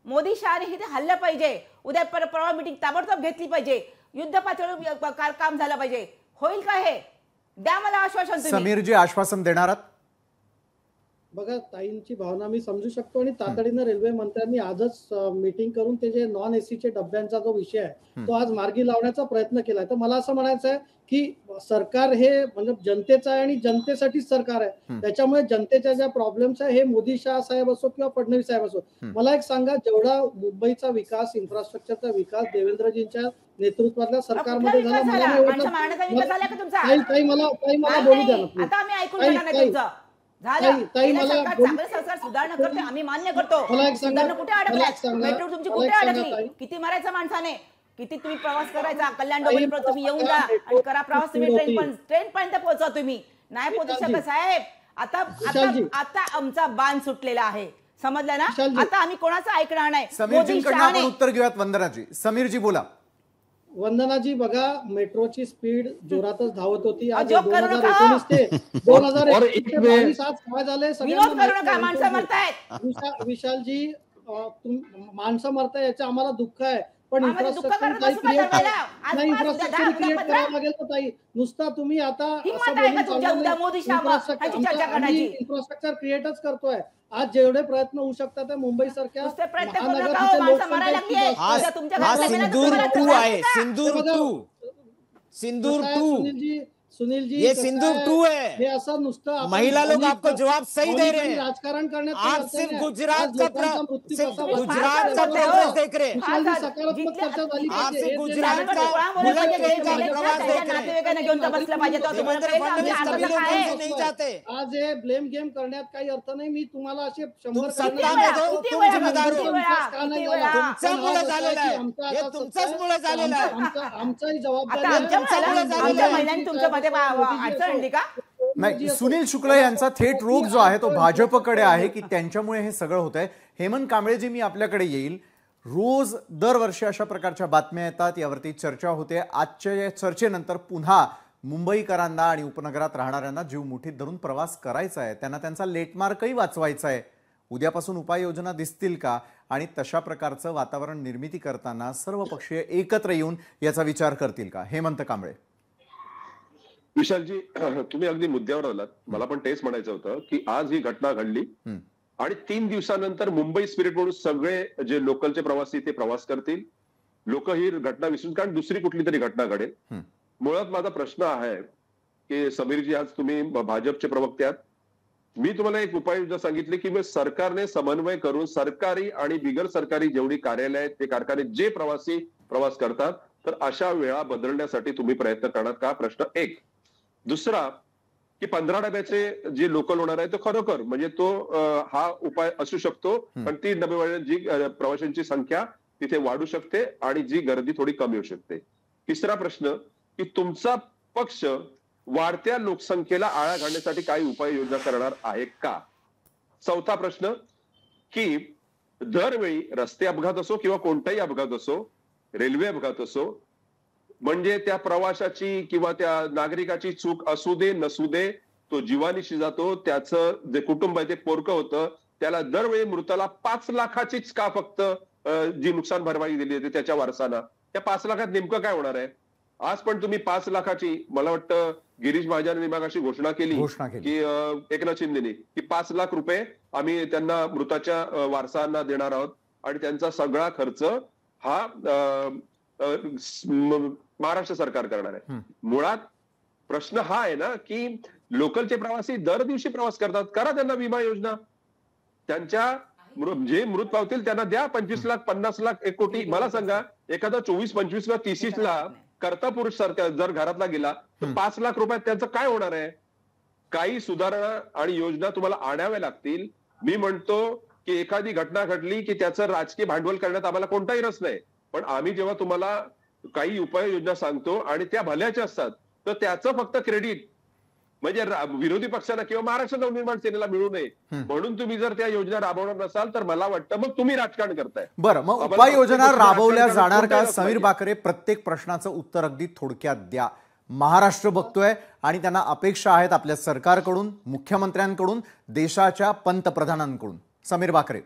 मोदी शहाने हे हल्लं पाहिजे, उद्या परवा मीटिंग ताबडतोब घेतली पाहिजे, युद्ध पातळीवर काम झालं पाहिजे, होईल का हे? द्या मला आश्वासन। समीरजी आश्वासन देणार आहात? बघा, ताईंची भावना मी समजू शकतो आणि तातडीनं रेल्वे मंत्र्यांनी आजच मीटिंग करून ते जे नॉन एसीचे डब्यांचा जो विषय आहे तो आज मार्गी लावण्याचा प्रयत्न केलाय। तर मला असं म्हणायचं आहे की सरकार हे म्हणजे जनतेचं आहे आणि जनतेसाठीच सरकार आहे, त्याच्यामुळे जनतेच्या ज्या प्रॉब्लेम्स आहे, हे मोदी शहा साहेब असो किंवा फडणवीस साहेब असो, मला एक सांगा, जेवढा मुंबईचा विकास, इन्फ्रास्ट्रक्चरचा विकास देवेंद्रजींच्या नेतृत्वातल्या सरकारमध्ये झाला, मला ताई मला बोलू द्या ना। आता आम्ही ऐकून घेणार नाही तुमचं। सुधारणा करते, आम्ही मान्य करतो, सुधारणा कुठे अडकल्यात? मेट्रो तुमची कुठे अडकली? किती मारायचं माणसाने? किती तुम्ही प्रवास करायचा? कल्याण डोंबिवलीपर्यंत तुम्ही येऊन जा आणि करा प्रवास, तुम्ही ट्रेन पर्यंत पोहोचा, तुम्ही नाही पोहोचू शकत साहेब। आता आमचा बाण सुटलेला आहे, समजलं ना? आता आम्ही कोणाचं ऐकणार नाही। समीरजींकडनं आपण उत्तर घेऊयात। वंदनाजी, समीरजी बोला। वंदनाजी, बघा, मेट्रोची स्पीड जोरातच धावत होती। आज 2019 ते 2022 आज काय झालंय सगळ्यांना? विशालजी, माणसं मरताय याचं आम्हाला दुःख आहे, पण इन्फ्रास्ट्रक्चर क्रिएट करावं लागेल तर ताई, नुसता तुम्ही आता इन्फ्रास्ट्रक्चर क्रिएटच करतोय। आज जेवढे प्रयत्न होऊ शकतात ते मुंबई सारख्या सिंदूर 2 सुनील जी, ये सिंदूर 2 है। हे असं नुसतं महिला लोग आपको जवाब सही दे रहे हैं। राजकारण करण्यात आप सिर्फ गुजरात का प्रोग्रेस देख रहे हैं, सकारात्मक चर्चा झाली आप सिर्फ गुजरात का प्रवास देख रहे हैं, नहीं चाहते। आज हे ब्लेम गेम करण्यात काही अर्थ नाही। मी तुम्हाला असे 100 सत्ता में हो, तुम जिम्मेदार हो, तुमच्यामुळे झालेलं आहे, हे तुमच्याचमुळे झालेलं आहे। आमचाही जबाबदारी महिलांनी तुमच्या नाही। सुनील शुक्ला यांचा थेट रोग जो आहे तो भाजपकडे आहे की त्यांच्यामुळे हे सगळं होत आहे। हेमंत कांबळेजी, मी आपल्याकडे येईल। रोज दरवर्षी अशा प्रकारच्या बातम्या येतात, यावरती चर्चा होते। आजच्या या चर्चेनंतर पुन्हा मुंबईकरांना आणि उपनगरात राहणाऱ्यांना जीव मुठीत धरून प्रवास करायचा आहे, त्यांना त्यांचा लेटमार्कही वाचवायचा आहे। उद्यापासून उपाययोजना दिसतील का आणि तशा प्रकारचं वातावरण निर्मिती करताना सर्व पक्षीय एकत्र येऊन याचा विचार करतील का? हेमंत कांबळे, विशालजी, तुम्ही अगदी मुद्द्यावर आलात. मला पण तेच म्हणायचं होतं की आज ही घटना घडली आणि 3 दिवसानंतर मुंबई स्पिरिट म्हणून सगळे जे लोकलचे प्रवासी ते प्रवास करतील. लोक ही घटना विसरून, कारण दुसरी कुठली तरी घटना घडेल. मुळात माझा प्रश्न आहे की समीरजी, आज तुम्ही भाजपचे प्रवक्ते आहात. मी तुम्हाला एक उपाययोजना सांगितली की सरकारने समन्वय करून सरकारी आणि बिगर सरकारी जेवढी कार्यालय आहेत ते कारखाने जे प्रवासी प्रवास करतात तर अशा वेळा बदलण्यासाठी तुम्ही प्रयत्न करणार का? प्रश्न एक. दुसरा की 15 डब्याचे जे लोकल होणार आहे तो खरोखर म्हणजे तो हा उपाय असू शकतो, पण ती डबेवाल्यांची प्रवाशांची संख्या तिथे वाढू शकते आणि जी गर्दी थोडी कमी होऊ शकते. तिसरा प्रश्न की तुमचा पक्ष वाढत्या लोकसंख्येला आळा घालण्यासाठी काही उपाययोजना करणार आहे का? चौथा प्रश्न की दरवेळी रस्ते अपघात असो किंवा कोणताही अपघात असो, रेल्वे अपघात असो, म्हणजे त्या प्रवाशाची किंवा त्या नागरिकाची चूक असू दे नसू दे, तो जीवानीशी जातो, त्याचं जे कुटुंब आहे ते पोरकं होतं, त्याला दरवेळी मृताला 5 लाखाचीच का फक्त जी नुकसान भरपाई दिली जाते त्याच्या वारसांना, त्या 5 लाखात नेमकं काय होणार आहे? आज पण तुम्ही 5 लाखाची, मला वाटतं गिरीश महाजनांनी मागाशी घोषणा केली की एकनाथ शिंदेनी की 5 लाख रुपये आम्ही त्यांना मृताच्या वारसांना देणार आहोत आणि त्यांचा सगळा खर्च हा महाराष्ट्र सरकार करणार आहे. मुळात प्रश्न हा आहे ना की लोकलचे प्रवासी दर दिवशी प्रवास करतात, करा त्यांना विमा योजना. त्यांच्या जे मृत पावतील त्यांना द्या 25 लाख 50 लाख 1 कोटी. मला सांगा, एखादा 24 25 ला 30 ला करता पुरुष सरकार जर घरातला गेला तर 5 लाख रुपयात त्यांचं काय होणार आहे? काही सुधारणा आणि योजना तुम्हाला आणाव्या लागतील. मी म्हणतो की एखादी घटना घडली की त्याचं राजकीय भांडवल करण्यात आम्हाला कोणताही रस नाही, पण आम्ही जेव्हा तुम्हाला काही उपाययोजना सांगतो आणि त्या भल्याच्या असतात तर त्याचं फक्त क्रेडिट म्हणजे विरोधी पक्षाला किंवा महाराष्ट्र नवनिर्माण सेनेला मिळू नये म्हणून तुम्ही जर त्या योजना राबवणार नसाल तर मला वाटतं मग तुम्ही राजकारण करताय. बरं, मग उपाययोजना राबवल्या जाणार का? समीर बाकरे, प्रत्येक प्रश्नाचं उत्तर अगदी थोडक्यात द्या. महाराष्ट्र बघतोय आणि त्यांना अपेक्षा आहेत आपल्या सरकारकडून, मुख्यमंत्र्यांकडून, देशाच्या पंतप्रधानांकडून. समीर बाकरे.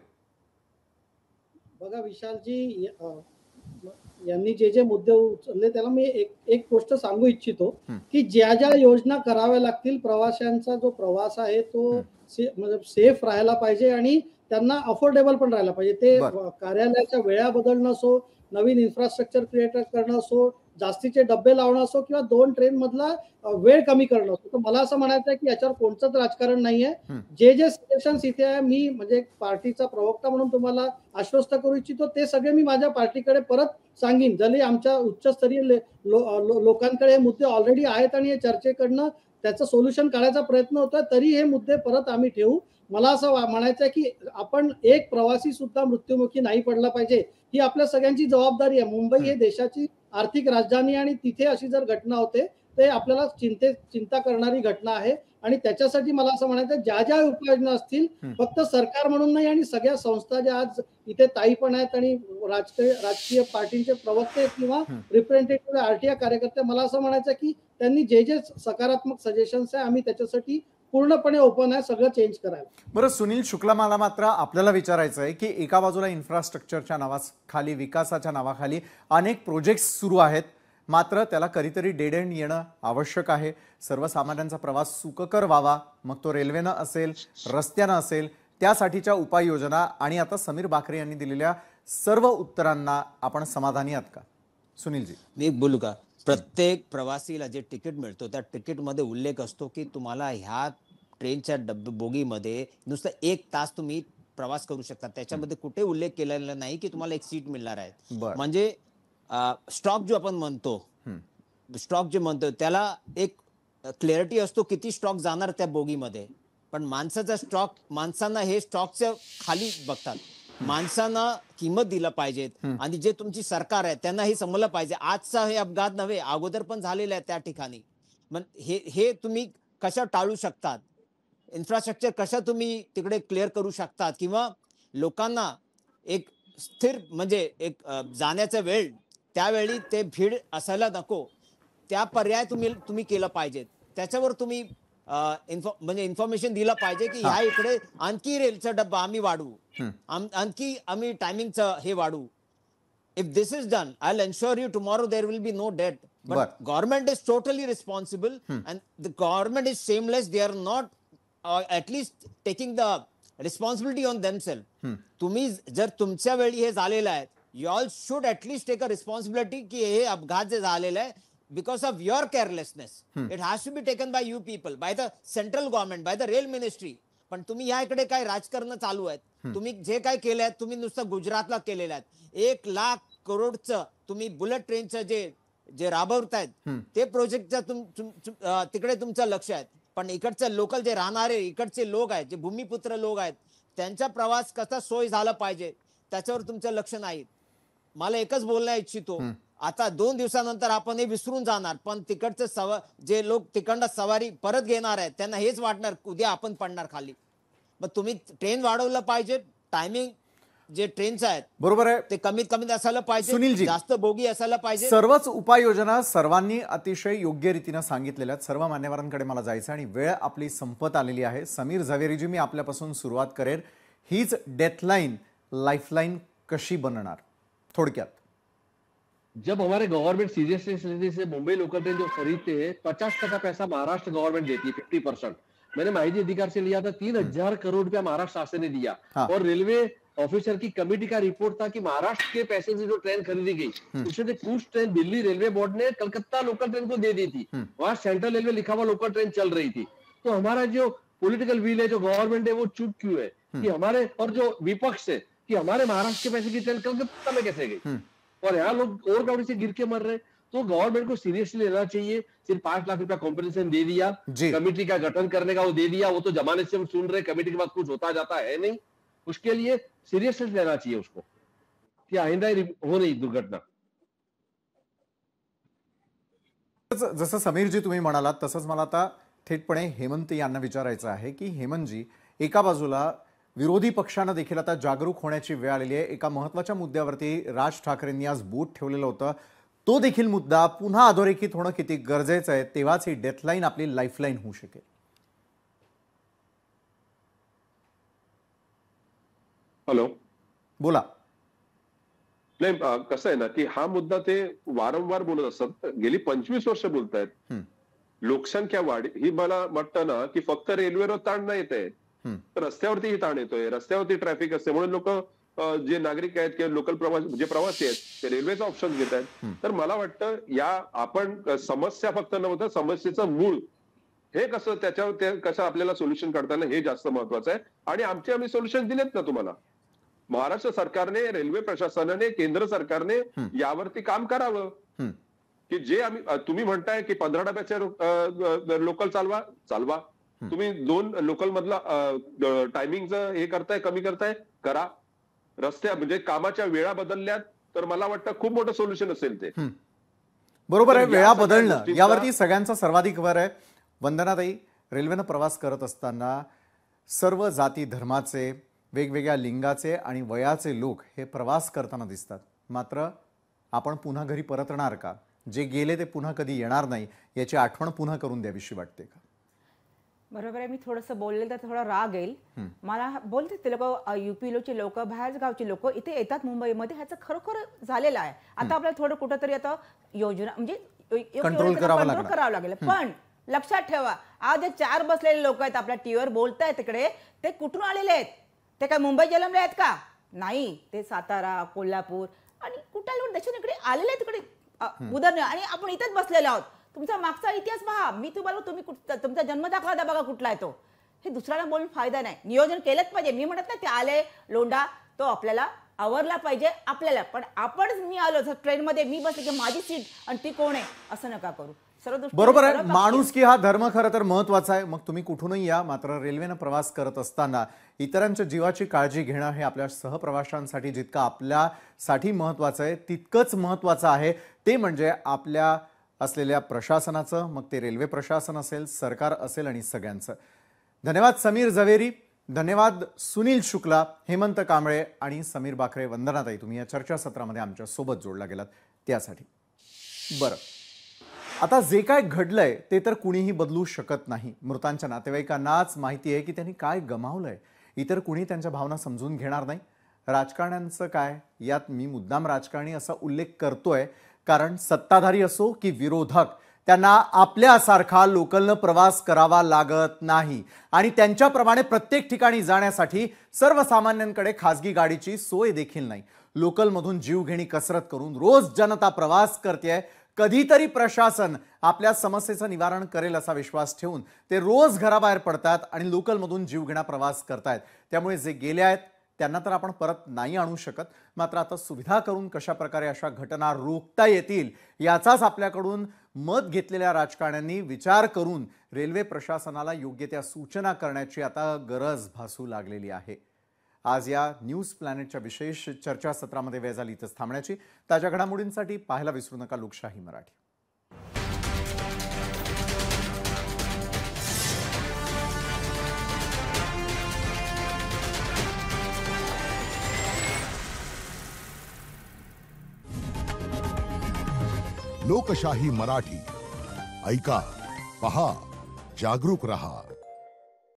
बघा विशालजी, यांनी जे जे मुद्दे उचलले त्याला मी एक गोष्ट सांगू इच्छितो की ज्या ज्या योजना कराव्या लागतील, प्रवाशांचा जो प्रवास आहे तो म्हणजे सेफ राहायला पाहिजे आणि त्यांना अफोर्डेबल पण राहायला पाहिजे. ते कार्यालयाच्या वेळा बदलणं असो, नवीन इन्फ्रास्ट्रक्चर क्रिएट करणं असो, जास्तीचे डब्बे लावणं असो किंवा 2 ट्रेन मधला वेळ कमी करणं असो. तर मला असं म्हणायचं आहे की याच्यावर कोणतंच राजकारण नाहीये. जे जे सजेशन्स इथे आहे, मी म्हणजे पार्टीचा प्रवक्ता म्हणून तुम्हाला आश्वस्त करू इच्छितो, ते सगळे मी माझ्या पार्टीकडे परत सांगीन. जरी आमच्या उच्चस्तरीय लोकांकडे हे मुद्दे ऑलरेडी आहेत आणि हे चर्चेकडनं त्याचं सोल्युशन काढायचा प्रयत्न होतोय, तरी हे मुद्दे परत आम्ही ठेवू. मला असं म्हणायचं आहे की आपण एक प्रवासी सुद्धा मृत्युमुखी नाही पडला पाहिजे, ही आपल्या सगळ्यांची जबाबदारी आहे. मुंबई हे देशाची आर्थिक राजधानी आणि तिथे अशी जर घटना होते ते आपल्याला चिंता करणारी घटना आहे आणि त्याच्यासाठी मला असं म्हणायचं, ज्या ज्या उपाययोजना असतील, फक्त सरकार म्हणून नाही आणि सगळ्या संस्था ज्या आज इथे ताई पण आहेत आणि राजकीय पार्टीचे प्रवक्ते किंवा रिप्रेझेंटेटिव्ह आरटीआय कार्यकर्ते, मला असं म्हणायचं की त्यांनी जे जे सकारात्मक सजेशन्स आहे आम्ही त्याच्यासाठी पूर्णपणे ओपन आहे सगळं चेंज करायला. बरं सुनील शुक्ला, मला मात्र आपल्याला विचारायचं आहे की एका बाजूला इन्फ्रास्ट्रक्चरच्या नावाखाली, विकासाच्या नावाखाली अनेक प्रोजेक्ट्स सुरू आहेत, मात्र त्याला कधीतरी डेड एंड येणं आवश्यक आहे. सर्वसामान्यांचा प्रवास सुखकर व्हावा, मग तो रेल्वेनं असेल, रस्त्यानं असेल, त्यासाठीच्या उपाययोजना आणि आता समीर बाकरे यांनी दिलेल्या सर्व उत्तरांना आपण समाधानी आहात का? सुनीलजी, मी बोलू का? प्रत्येक प्रवासीला जे तिकीट मिळतो त्या तिकीटमध्ये उल्लेख असतो की तुम्हाला ह्या ट्रेनच्या बोगीमध्ये नुसतं 1 तास तुम्ही प्रवास करू शकता. त्याच्यामध्ये कुठे उल्लेख केलेला नाही की तुम्हाला एक सीट मिळणार आहे. म्हणजे स्टॉक जो आपण म्हणतो, स्टॉक जे म्हणतो त्याला एक क्लॅरिटी असतो किती स्टॉक जाणार त्या बोगीमध्ये, पण माणसाचा स्टॉक, माणसांना हे स्टॉकच्या खाली बघतात. माणसांना किंमत दिलं पाहिजेत आणि जे तुमची सरकार आहे त्यांना हे समजलं पाहिजे. आजचा हे अपघात नव्हे, अगोदर पण झालेले आहे त्या ठिकाणी. मग हे तुम्ही कशा टाळू शकतात, इन्फ्रास्ट्रक्चर कशा तुम्ही तिकडे क्लिअर करू शकतात किंवा लोकांना एक स्थिर म्हणजे एक जाण्याचा वेळ, त्यावेळी ते भीड असायला नको, त्या पर्याय तुम्ही केलं पाहिजे. त्याच्यावर तुम्ही म्हणजे इन्फॉर्मेशन दिलं पाहिजे की ह्या इकडे आणखी रेलचा डब्बा आम्ही वाढवू, आणखी आम्ही टायमिंगचं हे वाढवू. if this is done, I'll ensure you tomorrow there will be no debt. But government is totally responsible, and the government is shameless. They are not at least taking the responsibility on themselves. तुम्ही जर तुमच्या वेळी हे झालेलं आहे, you all should at least take a responsibility की हे अपघात जे झालेलं आहे because of your carelessness. It has to be taken by you people, by the central government, by the rail ministry. पण तुम्ही या इकडे काय राजकारण चालू आहेत, तुम्ही जे काय केले आहेत तुम्ही नुसतं गुजरातला केलेलं आहे. 1 लाख करोडचं तुम्ही बुलेट ट्रेनचं जे राबवतायत ते प्रोजेक्टचं तिकडे तुमचं लक्ष आहे. पण इकडचं लोकल जे राहणारे इकडचे लोक आहेत, जे भूमिपुत्र लोक आहेत, त्यांचा प्रवास कसा सोय झाला पाहिजे त्याच्यावर तुमचं लक्ष नाही. मला एकच बोलण्या इच्छितो, आता 2 दिवसानंतर आपण हे विसरून जाणार, पण तिकडचं जे लोक तिकडनं सवारी परत घेणार आहेत त्यांना हेच वाटणार उद्या आपण पडणार खाली. मग तुम्ही ट्रेन वाढवलं पाहिजे, टायमिंग जे ट्रेनचं आहेत बरोबर आहे ते कमीत कमी असायला पाहिजे, सुनीलजी जास्त बोगी असायला पाहिजे. सर्वच उपाययोजना सर्वांनी अतिशय योग्य रीतीने सांगितलेल्या आहेत. सर्व मान्यवरांकडे मला जायचं आणि वेळ आपली संपत आलेली आहे. समीर झवेरीजी, मी आपल्यापासून सुरुवात करेन. हीच डेथलाइन लाइफलाइन कशी बनणार थोडक्यात? जब हमारे गवर्नमेंट सीरियसली से मुंबई लोकल ट्रेन जो खरीदते हैं 50% पैसा महाराष्ट्र गवर्नमेंट देती है, 50%. मैंने माहिती अधिकार से लिया था, 3000 करोड़ रुपया महाराष्ट्र शासन ने दिया. और रेलवे ऑफिसर की कमेटी का रिपोर्ट था कि महाराष्ट्र के पैसे से जो ट्रेन खरीदी गई उसमें कुछ ट्रेन दिल्ली रेलवे बोर्ड ने कलकत्ता लोकल ट्रेन को दे दी थी. वहां सेंट्रल रेलवे लिखा हुआ लोकल ट्रेन चल रही थी. तो हमारा जो पॉलिटिकल व्हील है, जो गवर्नमेंट है, वो चूक क्यों है कि हमारे, और जो विपक्ष है कि हमारे महाराष्ट्र के पैसे की ट्रेन कलकत्ता में कैसे गई और यहाँ लोग और गाड़ी से गिर के मर रहे. तो गवर्नमेंट को सीरियसली लेना चाहिए. सिर्फ 5 लाख रुपया कॉम्पेंसेशन दे दिया, कमेटी का गठन करने का वो दे दिया, वो तो जमाने से हम सुन रहे, कमेटी के बाद कुछ होता जाता है नहीं. उसके लिए सीरियसली लेना चाहिए उसको कि आइंदा हो नहीं दुर्घटना. जसं समीरजी तुम्ही म्हणालात तसंच मला आता थेटपणे हेमंत यांना विचारायचं आहे की हेमंतजी, एका बाजूला विरोधी पक्षांना देखील आता जागरूक होण्याची वेळ आलेली आहे. एका महत्त्वाच्या मुद्द्यावरती राज ठाकरेंनी आज बोट ठेवलेलं होतं, तो देखील मुद्दा पुन्हा अधोरेखित होणं किती गरजेचं आहे, तेव्हाच ही डेथलाइन आपली लाईफलाईन होऊ शकेल. हॅलो, बोला. नाही, कसं आहे ना की हा मुद्दा ते वारंवार बोलत असतात, गेली 25 वर्ष बोलतायत. लोकसंख्या वाढ ही मला वाटतं ना की फक्त रेल्वेवर ताण नाही येत आहे, रस्त्यावरतीही ताण येतोय. रस्त्यावरती ट्रॅफिक असते म्हणून लोक जे नागरिक आहेत किंवा लोकल प्रवासी जे प्रवासी आहेत ते रेल्वेचा ऑप्शन घेत आहेत. तर मला वाटतं या आपण समस्या फक्त नव्हतं, समस्येचं मूळ हे कसं, त्याच्यावर कसं आपल्याला सोल्युशन काढताना हे जास्त महत्वाचं आहे. आणि आम्ही सोल्युशन दिलेत ना तुम्हाला. महाराष्ट्र सरकारने, रेल्वे प्रशासनाने, केंद्र सरकारने यावरती काम करावं की जे तुम्ही म्हणताय की 15 डब्याचे लोकल चालवा. तुम्ही 2 लोकल मधला टायमिंगचं हे करताय, कमी करताय, करा. रस्त्या म्हणजे कामाच्या वेळा बदलल्यात तर मला वाटतं खूप मोठं सोल्युशन असेल ते. बरोबर आहे, वेळा बदलणं यावरती सगळ्यांचा सर्वाधिक भर आहे. वंदनाताई, रेल्वेनं प्रवास करत असताना सर्व जाती धर्माचे, वेगवेगळ्या लिंगाचे आणि वयाचे लोक हे प्रवास करताना दिसतात. मात्र आपण पुन्हा घरी परतणार का? जे गेले ते पुन्हा कधी येणार नाही याची आठवण पुन्हा करून द्यावीशी वाटते का? बरोबर आहे. मी थोडंसं बोलले तर थोडा राग येईल मला. बोलते ते लोक, युपी लोकचे लोक, बाहेर गावचे लोक इथे येतात मुंबईमध्ये, ह्याचं खरोखर झालेलं आहे. आता आपल्याला थोडं कुठंतरी आता योजना म्हणजे कंट्रोल करावं लागेल. पण लक्षात ठेवा, आज जे 4 बसलेले लोक आहेत आपल्या टीव्हीवर बोलतायत तिकडे, ते कुठून आलेले आहेत? ते काय मुंबई जन्मले आहेत का? नाही, ते सातारा, कोल्हापूर आणि कुठल्या देशाकडे आलेले आहेत तिकडे उदाहरण. आणि आपण इथेच बसलेलो आहोत. तुमचा मागचा इतिहास पहा. मी तुम्हाला, तुम्ही तुमचा जन्म दाखला द्या बघा कुठला आहे तो. हे दुसऱ्याला बोलून फायदा नाही. नियोजन केलंच पाहिजे. मी म्हणत नाही ते आले लोंडा, तो आपल्याला आवरला पाहिजे आपल्याला. पण आपण मी आलो ट्रेनमध्ये, मी बसले की माझी सीट आणि ती कोण आहे असं नका करू. बरोबर आहे. माणूस की हा धर्म खरं तर महत्वाचा आहे. मग तुम्ही कुठूनही या, मात्र रेल्वेनं प्रवास करत असताना इतरांच्या जीवाची काळजी घेणं हे आपल्या सहप्रवाशांसाठी जितकं आपल्यासाठी महत्वाचं आहे तितकंच महत्वाचं आहे ते म्हणजे आपल्या असलेल्या प्रशासनाचं, मग ते रेल्वे प्रशासन असेल, सरकार असेल आणि सगळ्यांचं. धन्यवाद समीर झवेरी, धन्यवाद सुनील शुक्ला, हेमंत कांबळे आणि समीर बाकरे. वंदनाताई, तुम्ही या चर्चासत्रामध्ये आमच्या सोबत जोडला गेलात त्यासाठी. बरं, आता जे काय घडलंय ते तर कुणीही बदलू शकत नाही. मृतांच्या नातेवाईकांनाच माहिती आहे की त्यांनी काय गमावलंय. इतर कुणी त्यांच्या भावना समजून घेणार नाही. राजकारण्यांचं काय, यात मी मुद्दाम राजकारणी असा उल्लेख करतोय कारण सत्ताधारी असो की विरोधक, त्यांना आपल्यासारखा लोकलनं प्रवास करावा लागत नाही आणि त्यांच्याप्रमाणे प्रत्येक ठिकाणी जाण्यासाठी सर्वसामान्यांकडे खासगी गाडीची सोय देखील नाही. लोकलमधून जीवघेणी कसरत करून रोज जनता प्रवास करते. कधीतरी प्रशासन आपल्या समस्येचं निवारण करेल असा विश्वास ठेवून ते रोज घराबाहेर पडतात आणि लोकलमधून जीवघेणा प्रवास करतायत. त्यामुळे जे गेले आहेत त्यांना तर आपण परत नाही आणू शकत, मात्र आता सुविधा करून कशा प्रकारे अशा घटना रोखता येतील याचाच आपल्याकडून मत घेतलेल्या राजकारण्यांनी विचार करून रेल्वे प्रशासनाला योग्य त्या सूचना करण्याची आता गरज भासू लागलेली आहे. आज या न्यूज प्लॅनेटच्या विशेष चर्चासत्रामध्ये वेळ झाली इथंच थांबण्याची. ताज्या घडामोडींसाठी पाहायला विसरू नका लोकशाही मराठी. लोकशाही मराठी ऐका, पहा, जागरूक रहा.